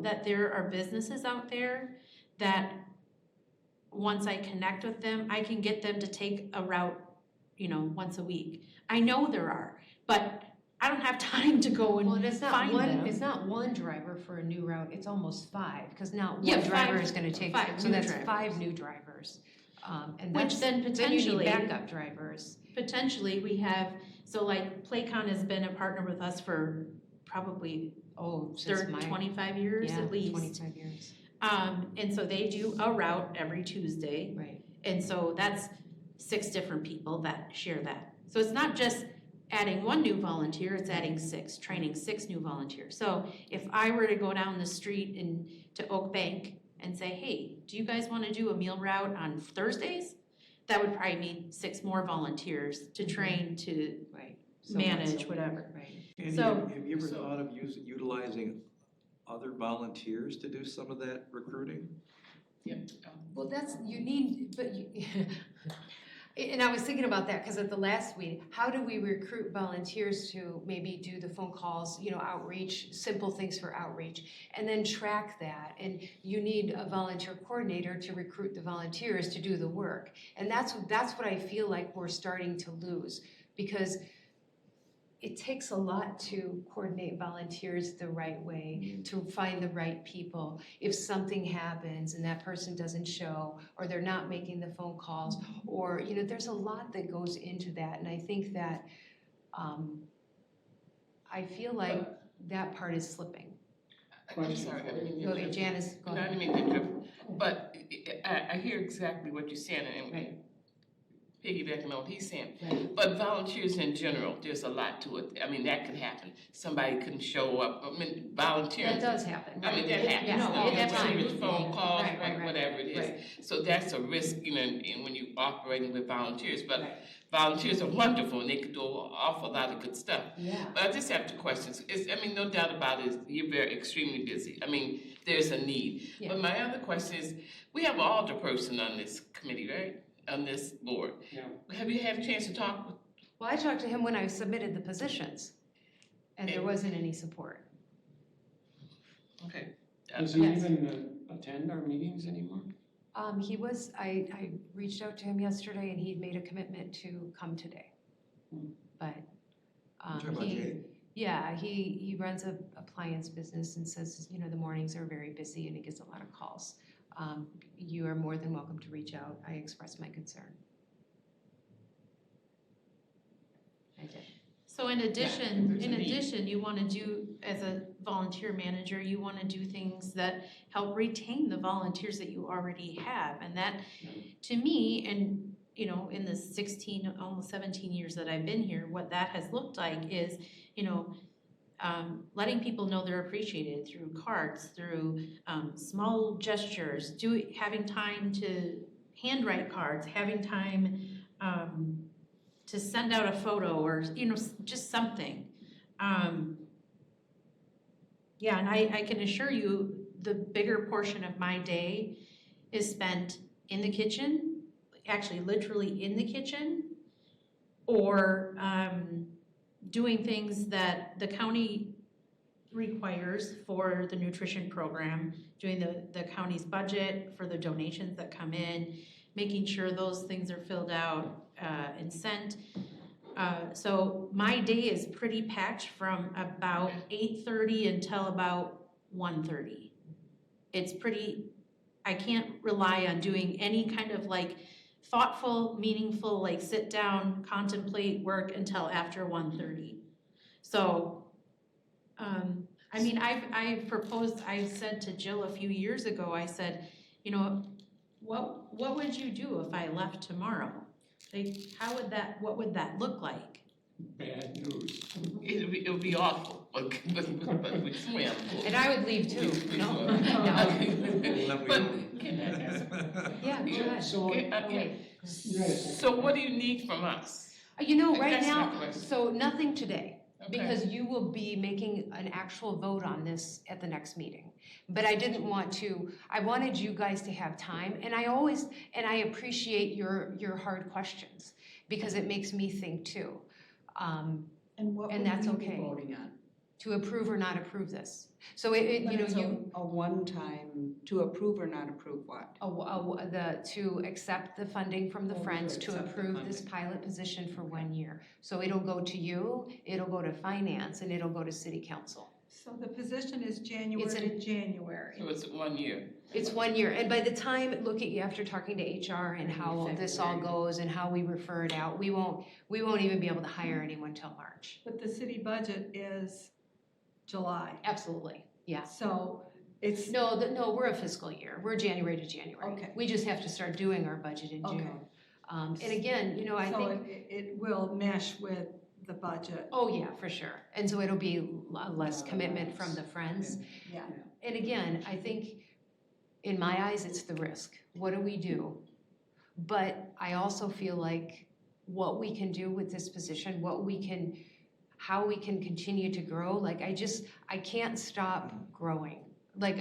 that there are businesses out there that once I connect with them, I can get them to take a route, once a week. I know there are, but I don't have time to go and Well, and it's not find them. it's not one driver for a new route, it's almost 5, because now Yeah, one driver 5 is gonna take, five so new that's drivers. 5 new drivers. And Which that's, then then you potentially, need backup drivers. potentially we have, so like Playcon has been a partner with us for probably Oh, since 25 years yeah, at least. 25 years, And so they do a route every Tuesday. right. And so that's 6 different people that share that. So it's not just adding 1 new volunteer, it's adding 6, training 6 new volunteers. So if I were to go down the street to Oak Bank and say, hey, do you guys wanna do a meal route on Thursdays? That would probably mean 6 more volunteers to train to Right. So manage, once a week, whatever. Right. Andy, So- have you ever thought of utilizing other volunteers to do some of that recruiting? Well, you need, but you, and I was thinking about that, because at the last meeting, how do we recruit volunteers to maybe do the phone calls, outreach, simple things for outreach, and then track that, and you need a volunteer coordinator to recruit the volunteers to do the work, and that's what I feel like we're starting to lose, because it takes a lot to coordinate volunteers the right way, to find the right people. If something happens and that person doesn't show, or they're not making the phone calls, or, there's a lot that goes into that. And I think that, I feel like that part is slipping. I'm sorry, I didn't mean to Go ahead, interrupt. Janice, go No, I ahead. didn't mean to interrupt. But I hear exactly what you're saying, and Right. piggybacking on what he's saying. Right. But volunteers in general, there's a lot to it. I mean, that could happen. Somebody couldn't show up. I mean, volunteering. That does happen. I mean, that It- happens. yeah, No, You know, that's whether fine. it's phone calls, Right, right, right. whatever it is. Right. So that's a risk, and when you're operating with volunteers. But Right. volunteers are wonderful, and they can do an awful lot of good stuff. Yeah. But I just have 2 questions. No doubt about it, you're very extremely busy. I mean, there's a need. Yeah. But my other question is, we have an alder person on this committee, right? On this board. Yeah. Have you had a chance to talk with? Well, I talked to him when I submitted the positions, and there wasn't any support. Okay. Does he Yes. even attend our meetings anymore? I reached out to him yesterday, and he'd made a commitment to come today. But, Talking about Jay? yeah, he runs a appliance business and says, the mornings are very busy and he gets a lot of calls. You are more than welcome to reach out. I expressed my concern. I did. So in there's a need. addition, you wanna do, as a volunteer manager, you wanna do things that help retain the volunteers that you already have. And that, to me, and, in the 16, almost 17 years that I've been here, what that has looked like is, letting people know they're appreciated through cards, through small gestures, having time to handwrite cards, having time to send out a photo or, just something. Yeah, and I can assure you, the bigger portion of my day is spent in the kitchen, actually literally in the kitchen, or doing things that the county requires for the nutrition program, doing the county's budget for the donations that come in, making sure those things are filled out and sent. So my day is pretty packed from about 8:30 until about 1:30. It's pretty, I can't rely on doing any kind of thoughtful, meaningful, sit down, contemplate work until after 1:30. So, I said to Jill a few years ago, I said, what would you do if I left tomorrow? What would that look like? Bad news. It would be awful, but we swim. And I would leave too, no? But, can I ask? Yeah, go ahead. So, Okay. So what do you need from us? You know, Like, right that's my now, question. so nothing today. Okay. Because you will be making an actual vote on this at the next meeting. But I didn't want to, I wanted you guys to have time, and I appreciate your hard questions, because it makes me think too. And what And would that's we be okay. voting on? To approve or not approve this. So But it's a you, one-time, to approve or not approve what? to accept the funding from the Oh, to Friends to accept the approve this funding. pilot position for 1 year. So it'll go to you, it'll go to finance, and it'll go to city council. So the position is January It's to January. So it's 1 year. It's 1 year, and by the time, after talking to HR and how this all goes and how we refer it out, we won't even be able to hire anyone till March. But the city budget is July. Absolutely, yeah. So it's, No, we're a fiscal year, we're January to January. Okay. We just have to start doing our budget in Okay. June. And again, I so think, it will mesh with the budget. oh yeah, for sure. And so it'll be less commitment from the Friends. Yeah. And again, I think, in my eyes, it's the risk. What do we do? But I also feel like what we can do with this position, how we can continue to grow, like I can't stop growing. Like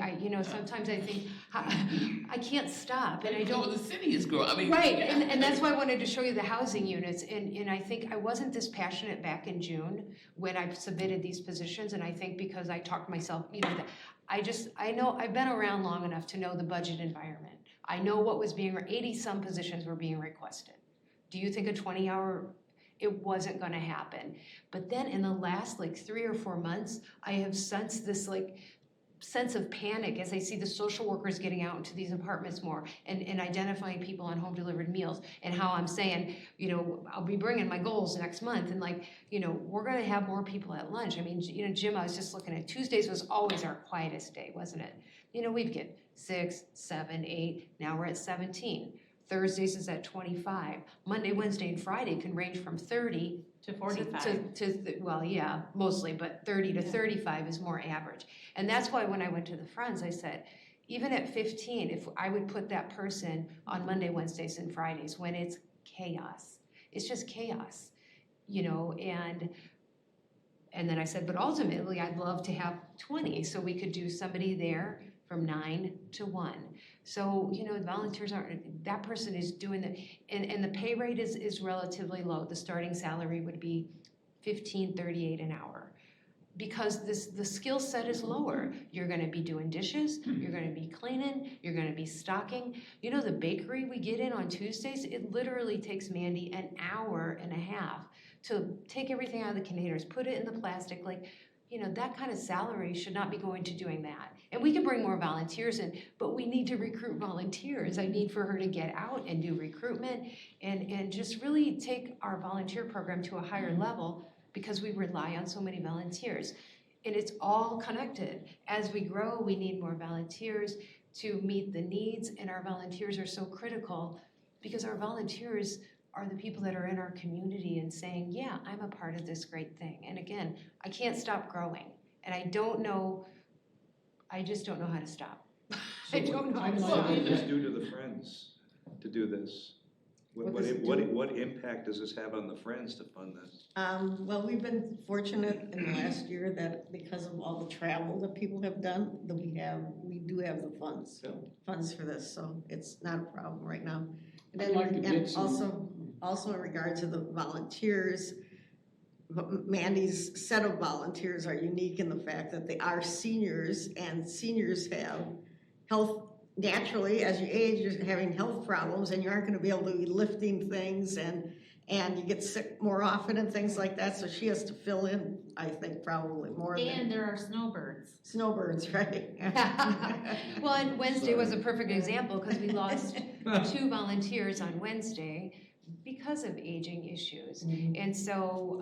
sometimes I think, I can't stop, and I don't. Well, the city is growing, I mean. Right, yeah. and that's why I wanted to show you the housing units, and I think I wasn't this passionate back in June when I submitted these positions, and I think because I talked myself, I know, I've been around long enough to know the budget environment. I know what was 80-some positions were being requested. Do you think a 20-hour, it wasn't gonna happen? But then in the last 3 or 4 months, I have sensed this sense of panic as I see the social workers getting out into these apartments more and identifying people on home delivered meals, and how I'm saying, I'll be bringing my goals next month, and we're gonna have more people at lunch. I mean, Jim, I was just looking at Tuesdays was always our quietest day, wasn't it? We'd get 6, 7, 8, now we're at 17. Thursdays is at 25. Monday, Wednesday, and Friday can range from 30 To 45. well, yeah, mostly, but 30 to 35 is more average. And that's why when I went to the Friends, I said, even at 15, if I would put that person on Monday, Wednesdays, and Fridays when it's chaos, it's just chaos, and then I said, but ultimately I'd love to have 20, so we could do somebody there from 9 to 1. So, volunteers that person is doing and the pay rate is relatively low. The starting salary would be $15.38 an hour. Because the skill set is lower. You're gonna be doing dishes, you're gonna be cleaning, you're gonna be stocking. The bakery we get in on Tuesdays, it literally takes Mandy an hour and a half to take everything out of the containers, put it in the plastic, that kind of salary should not be going to doing that. And we can bring more volunteers in, but we need to recruit volunteers. I need for her to get out and do recruitment and just really take our volunteer program to a higher level, because we rely on so many volunteers. And it's all connected. As we grow, we need more volunteers to meet the needs, and our volunteers are so critical because our volunteers are the people that are in our community and saying, yeah, I'm a part of this great thing. And again, I can't stop growing, and I just don't know how to stop. I don't know how to What stop. does this do to the Friends to do this? What impact does this have on the Friends to fund this? Well, we've been fortunate in the last year that because of all the travel that people have done, that we do have the funds for this, so it's not a problem right now. And I'd like to then, get and some- also in regard to the volunteers, Mandy's set of volunteers are unique in the fact that they are seniors, and seniors have health. Naturally, as you age, you're having health problems, and you aren't gonna be able to be lifting things, and you get sick more often and things like that, so she has to fill in, I think, probably more than And there are snowbirds. snowbirds, right? Well, and Wednesday was a perfect example because we lost 2 volunteers on Wednesday because of aging issues. And so,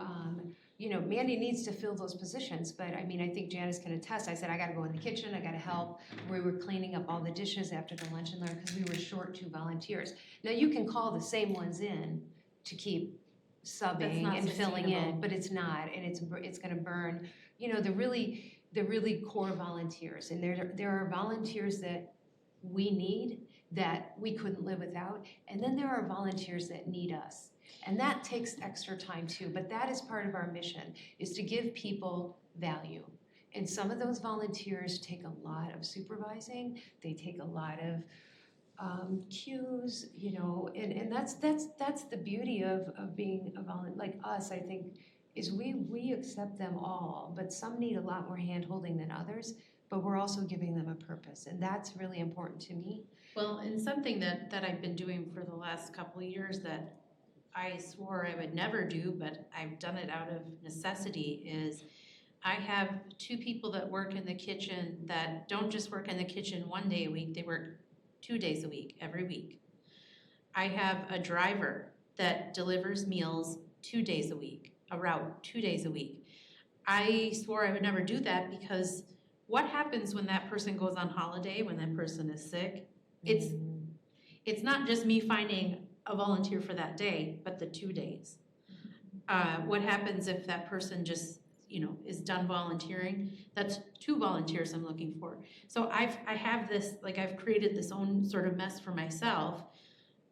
Mandy needs to fill those positions, but I think Janice can attest. I said, I gotta go in the kitchen, I gotta help. We were cleaning up all the dishes after the lunch and learn because we were short 2 volunteers. Now, you can call the same ones in to keep subbing not and filling sustainable. in, but it's not, and it's gonna burn, the really core volunteers. And there are volunteers that we need that we couldn't live without. And then there are volunteers that need us. And that takes extra time too, but that is part of our mission, is to give people value. And some of those volunteers take a lot of supervising, they take a lot of cues, you know, and that's the beauty of being a volunteer, like us, I think, is we accept them all, but some need a lot more hand-holding than others, but we're also giving them a purpose, and that's really important to me. Well, and something that I've been doing for the last couple of years that I swore I would never do, but I've done it out of necessity, is I have 2 people that work in the kitchen that don't just work in the kitchen 1 day a week, they work 2 days a week, every week. I have a driver that delivers meals 2 days a week, a route 2 days a week. I swore I would never do that because what happens when that person goes on holiday, when that person is sick? It's not just me finding a volunteer for that day, but the 2 days. What happens if that person just, you know, is done volunteering? That's 2 volunteers I'm looking for. So I have this, like, I've created this own sort of mess for myself,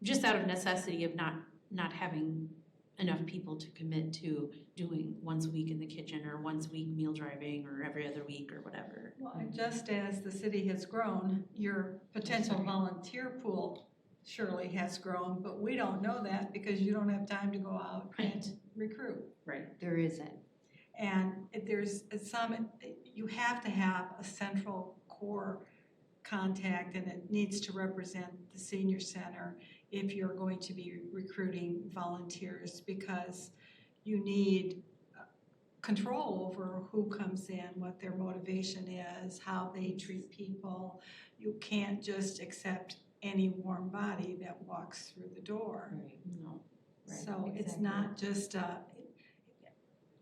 just out of necessity of not having enough people to commit to doing once a week in the kitchen, or once a week meal driving, or every other week, or whatever. Well, and just as the city has grown, your potential volunteer pool surely has grown, but we don't know that because you don't have time to go out and recruit. There isn't. And there's you have to have a central core contact, and it needs to represent the senior center if you're going to be recruiting volunteers, because you need control over who comes in, what their motivation is, how they treat people. You can't just accept any warm body that walks through the door. No. So it's not just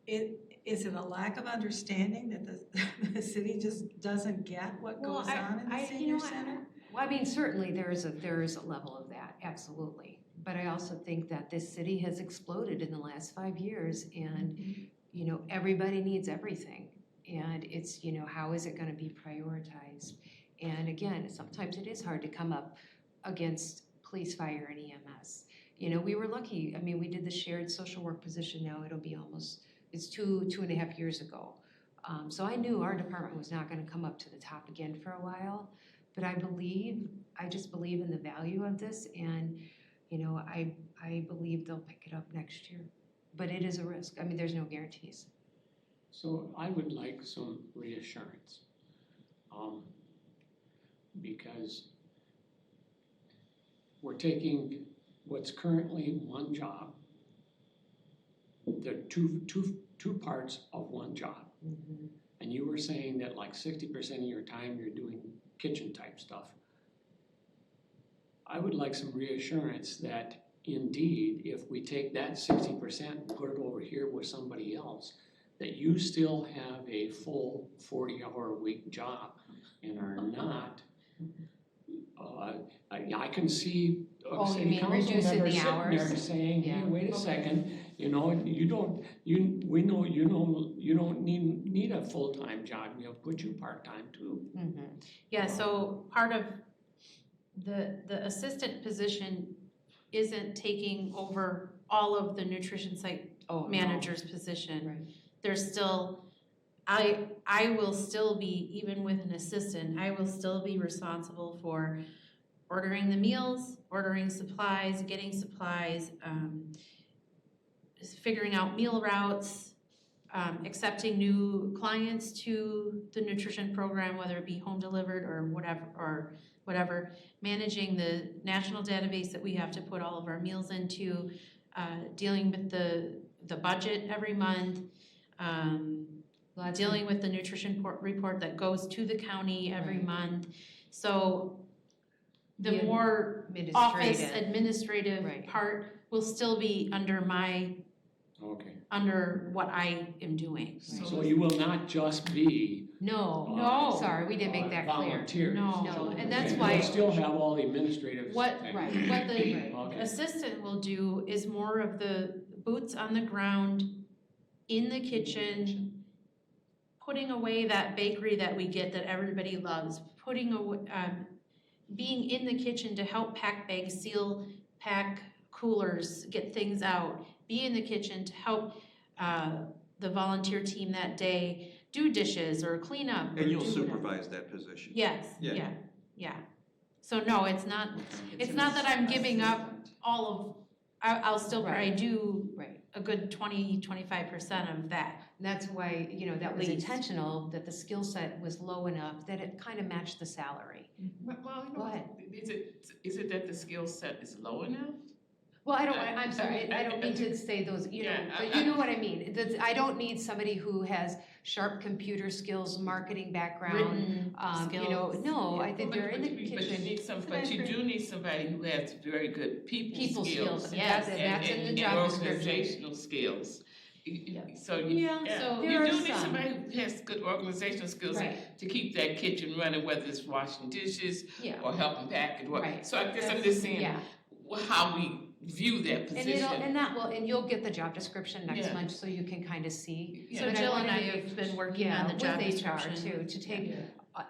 is it a lack of understanding that the city just doesn't get what goes on in the senior center? Well, I mean, certainly there is a level of that, absolutely. But I also think that this city has exploded in the last 5 years, and you know, everybody needs everything. And it's, you know, how is it gonna be prioritized? And again, sometimes it is hard to come up against police, fire, and EMS. You know, we were lucky, I mean, we did the shared social work position now, it'll be almost, it's 2.5 years ago. So I knew our department was not gonna come up to the top again for a while, but I just believe in the value of this, and, you know, I believe they'll pick it up next year. But it is a risk, I mean, there's no guarantees. So I would like some reassurance, because we're taking what's currently one job, the two parts of one job. And you were saying that like 60% of your time you're doing kitchen type stuff. I would like some reassurance that indeed, if we take that 60% and put it over here with somebody else, that you still have a full 40-hour-a-week job and are not, I can see Oh, you city mean council reducing members the sitting there hours? saying, hey, Yeah. wait a second, you know, we know you don't need a full-time job, we'll put you part-time too. Yeah, so part of the assistant position isn't taking over all of the nutrition site manager's position. Right. There's still, I will still be, even with an assistant, I will still be responsible for ordering the meals, ordering supplies, getting supplies, figuring out meal routes, accepting new clients to the nutrition program, whether it be home delivered or whatever, managing the national database that we have to put all of our meals into, dealing with the budget every month, dealing with the nutrition report that goes to the county every month. So the more office administrative part will still be under under what I am doing. So you will not just be No, sorry, we didn't make that clear. volunteers. No, and that's Okay, why- you'll still have all the administrative What things. what the Okay. assistant will do is more of the boots on the ground, in the kitchen, putting away that bakery that we get that everybody loves, putting away, being in the kitchen to help pack bags, seal, pack coolers, get things out, be in the kitchen to help the volunteer team that day do dishes or clean up. or And you'll do whatever. supervise that position. Yes, Yeah. yeah. So no, it's not that I'm giving up all of, I'll still probably do Right. a good 20-25% of that. And that's why, that was Least. intentional, that the skill set was low enough that it kind of matched the salary. Well, Go ahead. is it that the skill set is low enough? Well, I'm sorry, I don't mean to say those, Yeah, but you know what I mean. I don't need somebody who has sharp computer skills, marketing background, Written skills. no, I think they're in the But you kitchen. need but you do need somebody who has very good people skills. Yes, that's in the and job description. organizational skills. So so you there are do need some. somebody who has good organizational skills Right. to keep that kitchen running, whether it's washing dishes Yeah, or helping pack and what. Right. So I guess I'm just saying yeah. how we view that position. And you'll get the job description next Yeah. month, so you can kind of see. Yeah. So But Jill and I wanted to- have been working Yeah, on the job with HR description. too, to take,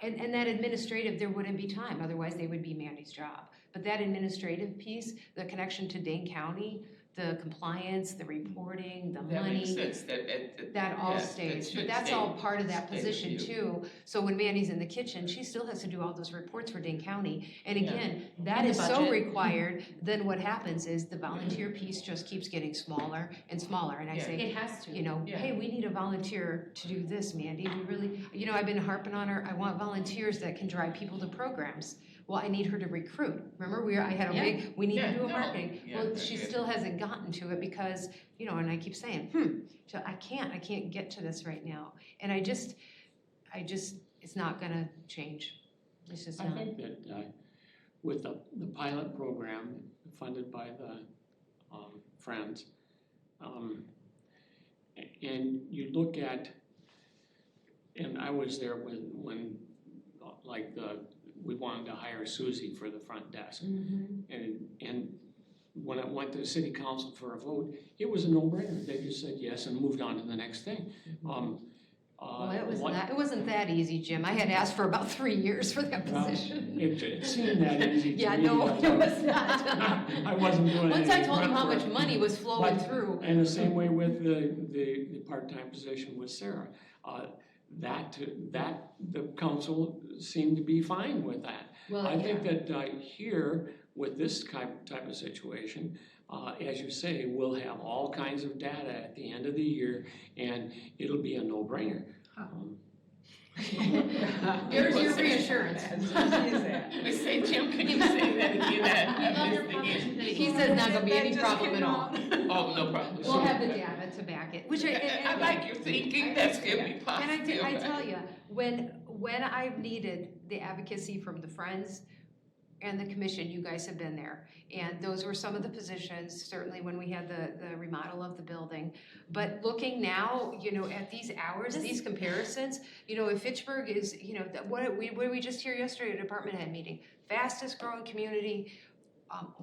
and that administrative, there wouldn't be time, otherwise they would be Mandy's job. But that administrative piece, the connection to Dane County, the compliance, the reporting, the That makes money, sense, that all yeah, stays. should But that's stay- all part of that stay with position you. too. So when Mandy's in the kitchen, she still has to do all those reports for Dane County. And Yeah. again, that And the is so budget. required, then what happens is the volunteer piece just keeps getting smaller and smaller. And I Yeah. say, It has to. Yeah. hey, we need a volunteer to do this, Mandy. We really, I've been harping on her, I want volunteers that can drive people to programs. Well, I need her to recruit. Remember, I had a big, we need to do a marketing. Yeah, Well, that's she good. still hasn't gotten to it because, and I keep saying, so I can't get to this right now. And I just, it's not gonna change. It's just I not. think that with the pilot program funded by the Friends, and you look at, and I was there when we wanted to hire Susie for the front desk. And when I went to the city council for a vote, it was a no-brainer. They just said yes and moved on to the next thing. Well, it wasn't that easy, Jim. I had asked for about 3 years for that Well, position. It seemed that easy to me. Yeah, no, it was not. I wasn't doing Once I any told him prep how work. much money was flowing But- through. And the same way with the part-time position with Sarah. The council seemed to be fine with that. Well, I think that here, with this type of situation, as you say, we'll have all kinds of data at the end of the year, and it'll be a no-brainer. There's your reassurance. Let's say, Jim, can you say that again? I missed again. He says not gonna be any problem at all. Oh, no problem. We'll have the data to back it, which I like your thinking, that's gonna be And positive. I tell you, when I've needed the advocacy from the Friends and the commission, you guys have been there. And those were some of the positions, certainly when we had the remodel of the building. But looking now, at these hours, these comparisons, if Fitchburg is, what did we just hear yesterday at a department head meeting? Fastest growing community,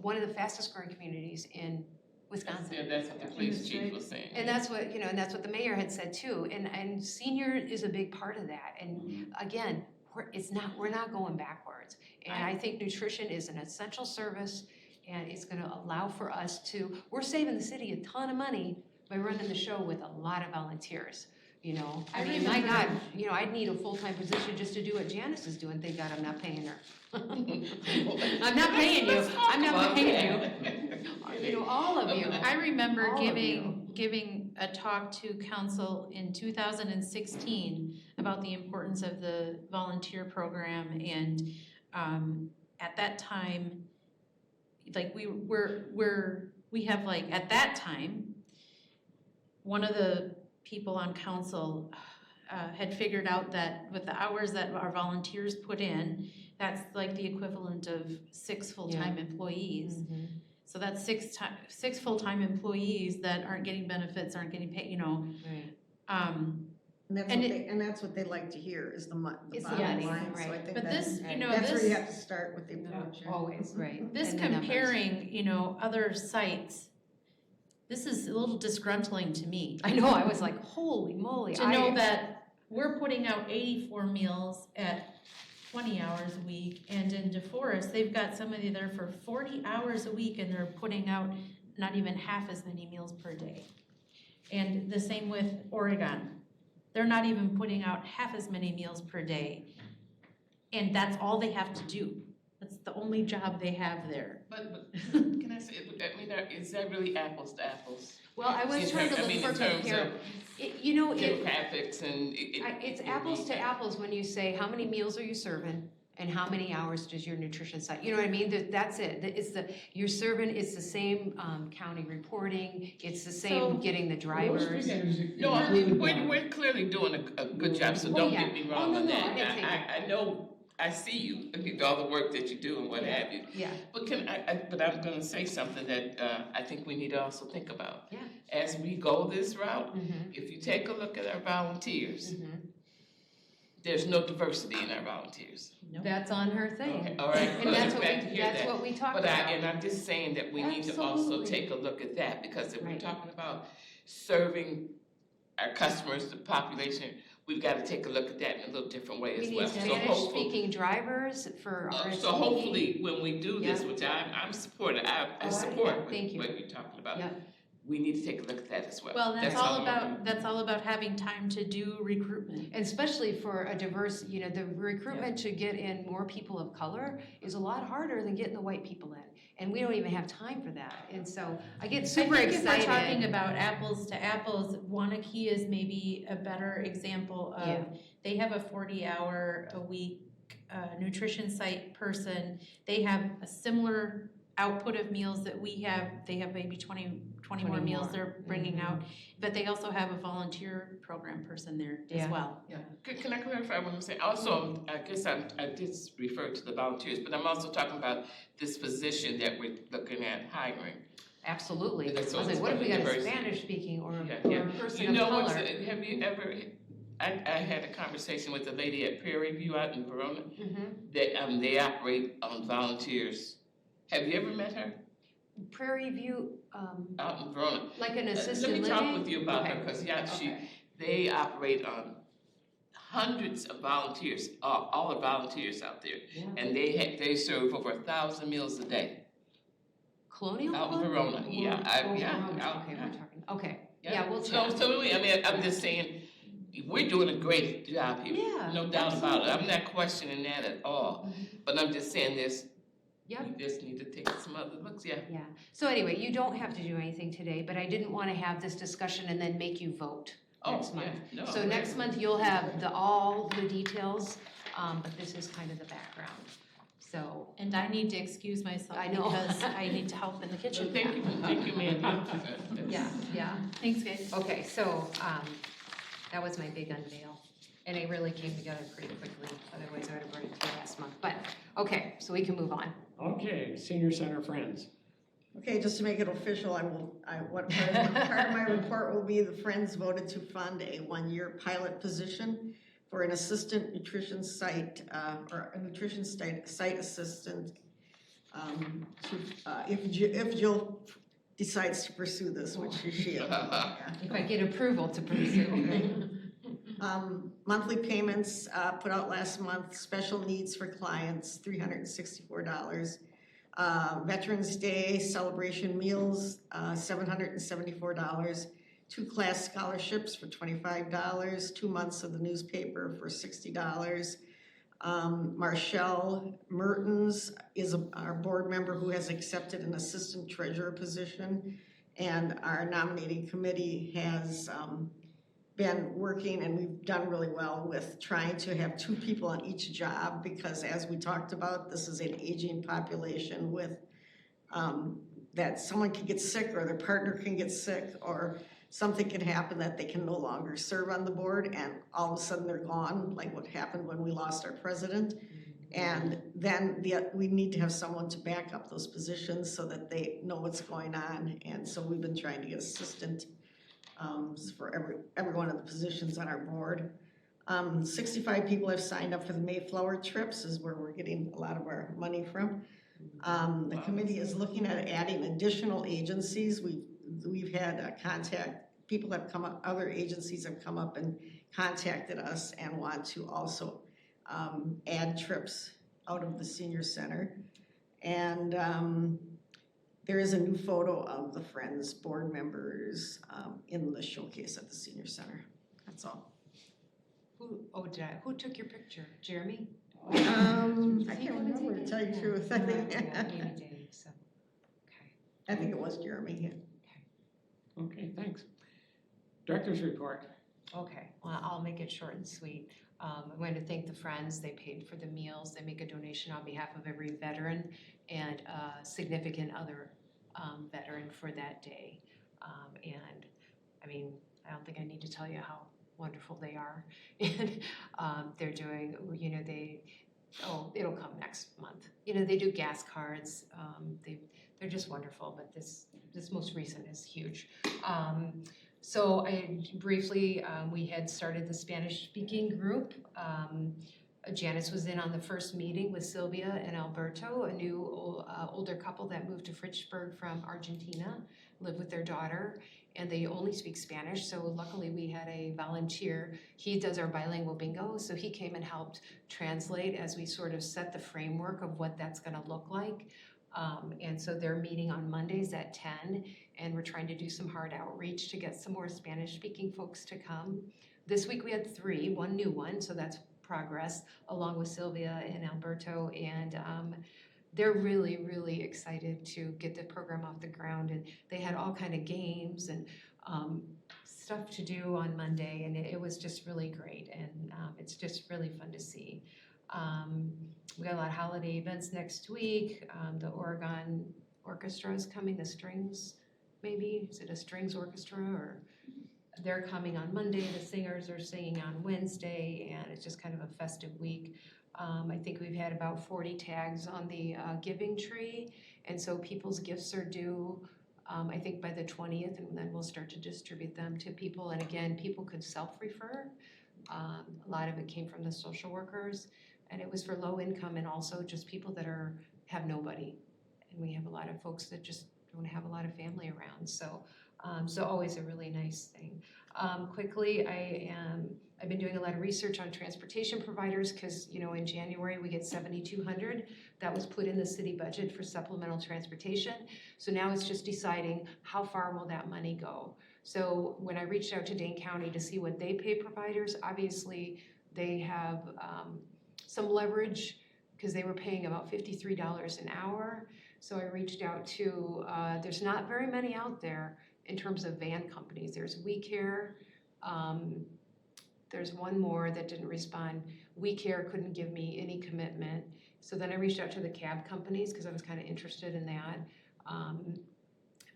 one of the fastest growing communities in Wisconsin. That's what the police chief was saying. And that's what, and that's what the mayor had said too. And senior is a big part of that. And again, we're not going backwards. And I think nutrition is an essential service, and it's gonna allow for us we're saving the city a ton of money by running the show with a lot of volunteers. I mean, my God, I'd need a full-time position just to do what Janice is doing. Thank God I'm not paying her. I'm not paying you. I'm not paying you. All of you. I remember All of giving a talk to council in 2016 about the importance of the volunteer program, and at that time, we have at that time, one of the people on council had figured out that with the hours that our volunteers put in, that's like the equivalent of 6 full-time employees. So that's six full-time employees that aren't getting benefits, aren't getting paid, Right. And that's what they like to hear, is the It's the bottom money, line, so I right. think but this, that's where you have to start with the approach. yeah. Always, right. this And the numbers. comparing, other sites, this is a little disgruntling to me. I know, I was like, holy moly. To know that we're putting out 84 meals at 20 hours a week. And in DeForest, they've got somebody there for 40 hours a week and they're putting out not even half as many meals per day. And the same with Oregon. They're not even putting out half as many meals per day. And that's all they have to do. That's the only job they have there. But can I say, I mean, is that really apples to apples? Well, I was trying to I look mean, for in terms compare, of you know, demographics and it's apples to apples when you say, how many meals are you serving? And how many hours does your nutrition site, you know what I mean? That's it. It's you're serving, it's the same county reporting, it's the So- same getting the drivers. No, we're clearly doing a good job, so Oh, don't yeah. get me Oh, wrong no, on no, that. I didn't say that. I know, I see you, all the work that you do and what have you. Yeah, But but I'm gonna say something that I think we need to also think about. Yeah. As we go this route, mm-hmm, if you take a look at our volunteers, mm-hmm. there's no diversity in our volunteers. That's on her thing. Okay, all right, And that's I'm what glad to we, hear that's that. what we talked But about. and I'm just saying that we need to also Absolutely. take a look at that, because if we're Right. talking about serving our customers, the population, we've gotta take a look at that in a little different way We as need well. So Spanish hopefully, speaking drivers for RSVP. so hopefully, when we do this, Yeah. which I'm supportive, I Oh, support yeah, thank you. what you're talking about. Yeah. We need to take a look at that as well. Well, that's all all I'm about, that's all about having time to do recruitment. And especially for a diverse, you know, the recruitment to get in more people of color is a lot harder than getting the white people in. And we don't even have time for that. And so I get super I think if we're excited. talking about apples to apples, Wanakee is maybe a better example Yeah. of, they have a 40-hour-a-week nutrition site person. They have a similar output of meals that we have. They have maybe 20 more meals more. they're bringing Mhm. out. But they also have a volunteer program person there Yeah. as well. Yeah, can I clarify what I'm saying? Also, I guess I did refer to the volunteers, but I'm also talking about this position that we're looking at hiring. Absolutely. I Yeah, was so like, it's what if we got a diversity. Spanish speaking or Yeah, or yeah. a person You of know what, color? have you ever, I had a conversation with a lady at Prairie View out in Verona, Mhm. they operate on volunteers. Have you ever met her? Prairie View, Out in Verona. like an assisted Let me living? talk with you about her, Okay. because Okay. they operate on hundreds of volunteers, all the volunteers out there. Yeah. And they serve over 1,000 meals a day. Colonial Out in Club? Verona, yeah, Verona. out, Okay, yeah. we're talking, okay, yeah, we'll So, chat. so really, I mean, I'm just saying, we're doing a great job here. Yeah, No doubt about it, I'm absolutely. not questioning that at all, but I'm just saying this, Yep. we just need to take some other looks, yeah. Yeah, so anyway, you don't have to do anything today, but I didn't wanna have this discussion and then make you vote next Oh, yeah, month. no. So next month, you'll have all the details, but this is kind of the background, so. And I need to excuse myself I know. because I need to help in the So kitchen. thank you, Mandy. Yeah, yeah. Thanks, guys. Okay, so, that was my big unveil, and it really came together pretty quickly, otherwise I would have brought it to you last month, but, okay, so we can move on. Okay, senior center friends. Okay, just to make it official, what part of my report will be, the Friends voted to fund a one-year pilot position for an assistant nutrition site, or a nutrition site assistant, if Jill decides to pursue this, which she is. Yeah. If I get approval to pursue. Monthly payments, put out last month, special needs for clients, $364. Veterans Day celebration meals, $774. 2 class scholarships for $25. 2 months of the newspaper for $60. Marshall Mertens is our board member who has accepted an assistant treasurer position. And our nominating committee has been working, and we've done really well with trying to have 2 people on each job, because as we talked about, this is an aging population with that someone can get sick or their partner can get sick or something can happen that they can no longer serve on the board, and all of a sudden they're gone, like what happened when we lost our president. And then we need to have someone to back up those positions so that they know what's going on. And so we've been trying to get assistant for every one of the positions on our board. 65 people have signed up for the Mayflower trips, is where we're getting a lot of our money from. The committee is looking at adding additional agencies. We've had people have come up, other agencies have come up and contacted us and want to also add trips out of the senior center. And there is a new photo of the Friends board members in the showcase at the senior center. That's all. Who took your picture? Jeremy? I can't remember, to tell you the truth. I think, Maybe Dave, so, okay. I think it was Jeremy, yeah. Okay, thanks. Director's report. Okay, well, I'll make it short and sweet. I'm going to thank the Friends. They paid for the meals. They make a donation on behalf of every veteran and a significant other veteran for that day. And I mean, I don't think I need to tell you how wonderful they are. And they're doing, you know, it'll come next month. You know, they do gas cards. They're just wonderful, but this most recent is huge. So I briefly, we had started the Spanish-speaking group. Janice was in on the first meeting with Sylvia and Alberto, a new older couple that moved to Fitchburg from Argentina, live with their daughter, and they only speak Spanish. So luckily we had a volunteer. He does our bilingual bingo, so he came and helped translate as we sort of set the framework of what that's going to look like. And so they're meeting on Mondays at 10, and we're trying to do some hard outreach to get some more Spanish-speaking folks to come. This week we had 3, 1 new one, so that's progress, along with Sylvia and Alberto, and they're really, really excited to get the program off the ground, and they had all kind of games and stuff to do on Monday, and it was just really great, and it's just really fun to see. We got a lot of holiday events next week. The Oregon Orchestra is coming, the strings, maybe, is it a strings orchestra, or they're coming on Monday, the singers are singing on Wednesday, and it's just kind of a festive week. I think we've had about 40 tags on the giving tree, and so people's gifts are due, I think by the 20th, and then we'll start to distribute them to people. And again, people could self-refer. A lot of it came from the social workers, and it was for low income and also just people that have nobody. And we have a lot of folks that just don't have a lot of family around, so always a really nice thing. Quickly, I've been doing a lot of research on transportation providers because, you know, in January we get 7,200 that was put in the city budget for supplemental transportation. So now it's just deciding how far will that money go. So when I reached out to Dane County to see what they pay providers, obviously they have some leverage because they were paying about $53 an hour. So I reached out to, there's not very many out there in terms of van companies. There's WeCare. There's one more that didn't respond. WeCare couldn't give me any commitment. So then I reached out to the cab companies because I was kind of interested in that.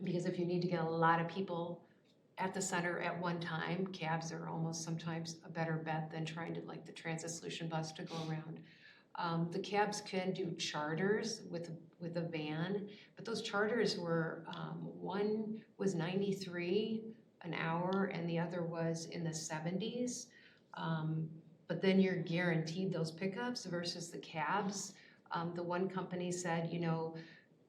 Because if you need to get a lot of people at the center at one time, cabs are almost sometimes a better bet than trying to, like the Transit Solution bus to go around. The cabs can do charters with a van, but those charters were, one was 93 an hour and the other was in the 70s. But then you're guaranteed those pickups versus the cabs. The one company said, you know,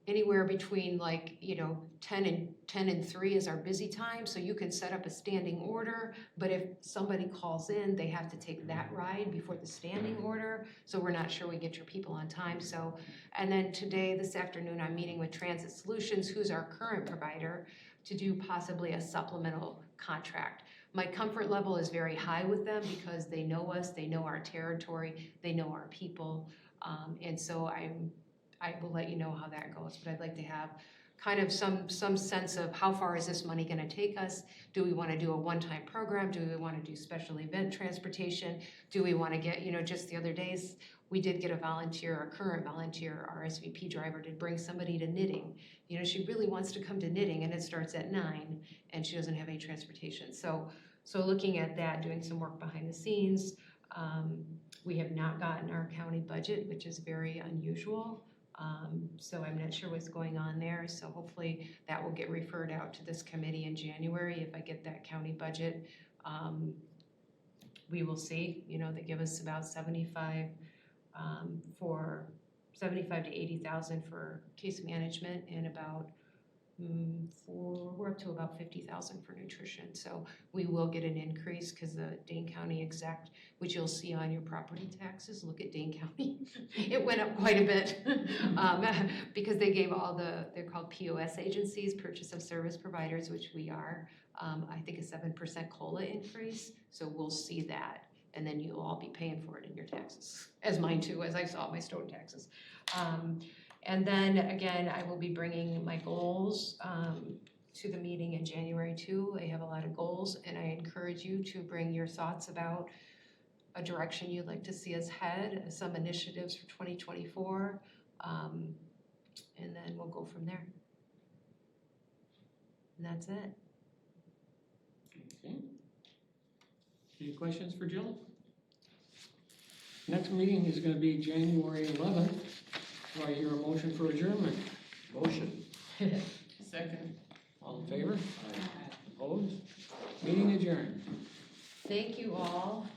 anywhere between 10 and 3 is our busy time, so you can set up a standing order, but if somebody calls in, they have to take that ride before the standing order, so we're not sure we get your people on time. So, and then this afternoon, I'm meeting with Transit Solutions, who's our current provider, to do possibly a supplemental contract. My comfort level is very high with them because they know us, they know our territory, they know our people, and so I will let you know how that goes, but I'd like to have kind of some sense of how far is this money gonna take us? Do we wanna do a one-time program? Do we wanna do special event transportation? Do we wanna get, you know, just the other days, we did get a current volunteer, RSVP driver, to bring somebody to knitting. You know, she really wants to come to knitting and it starts at 9 and she doesn't have any transportation. So looking at that, doing some work behind the scenes. We have not gotten our county budget, which is very unusual. So I'm not sure what's going on there. So hopefully that will get referred out to this committee in January. If I get that county budget, we will see. You know, they give us about 75 to 80,000 for case management and about we're up to about 50,000 for nutrition. So we will get an increase because the Dane County exact, which you'll see on your property taxes, look at Dane County. It went up quite a bit because they gave they're called POS agencies, purchase of service providers, which we are, I think a 7% COLA increase. So we'll see that. And then you'll all be paying for it in your taxes, as mine too, as I saw my stone taxes. And then again, I will be bringing my goals to the meeting in January too. I have a lot of goals, and I encourage you to bring your thoughts about a direction you'd like to see us head, some initiatives for 2024, and then we'll go from there. And that's it. Okay. Any questions for Jill? Next meeting is gonna be January 11th. Do I hear a motion for adjournment? Motion. Second. All in favor? Opposed? Meeting adjourned. Thank you all.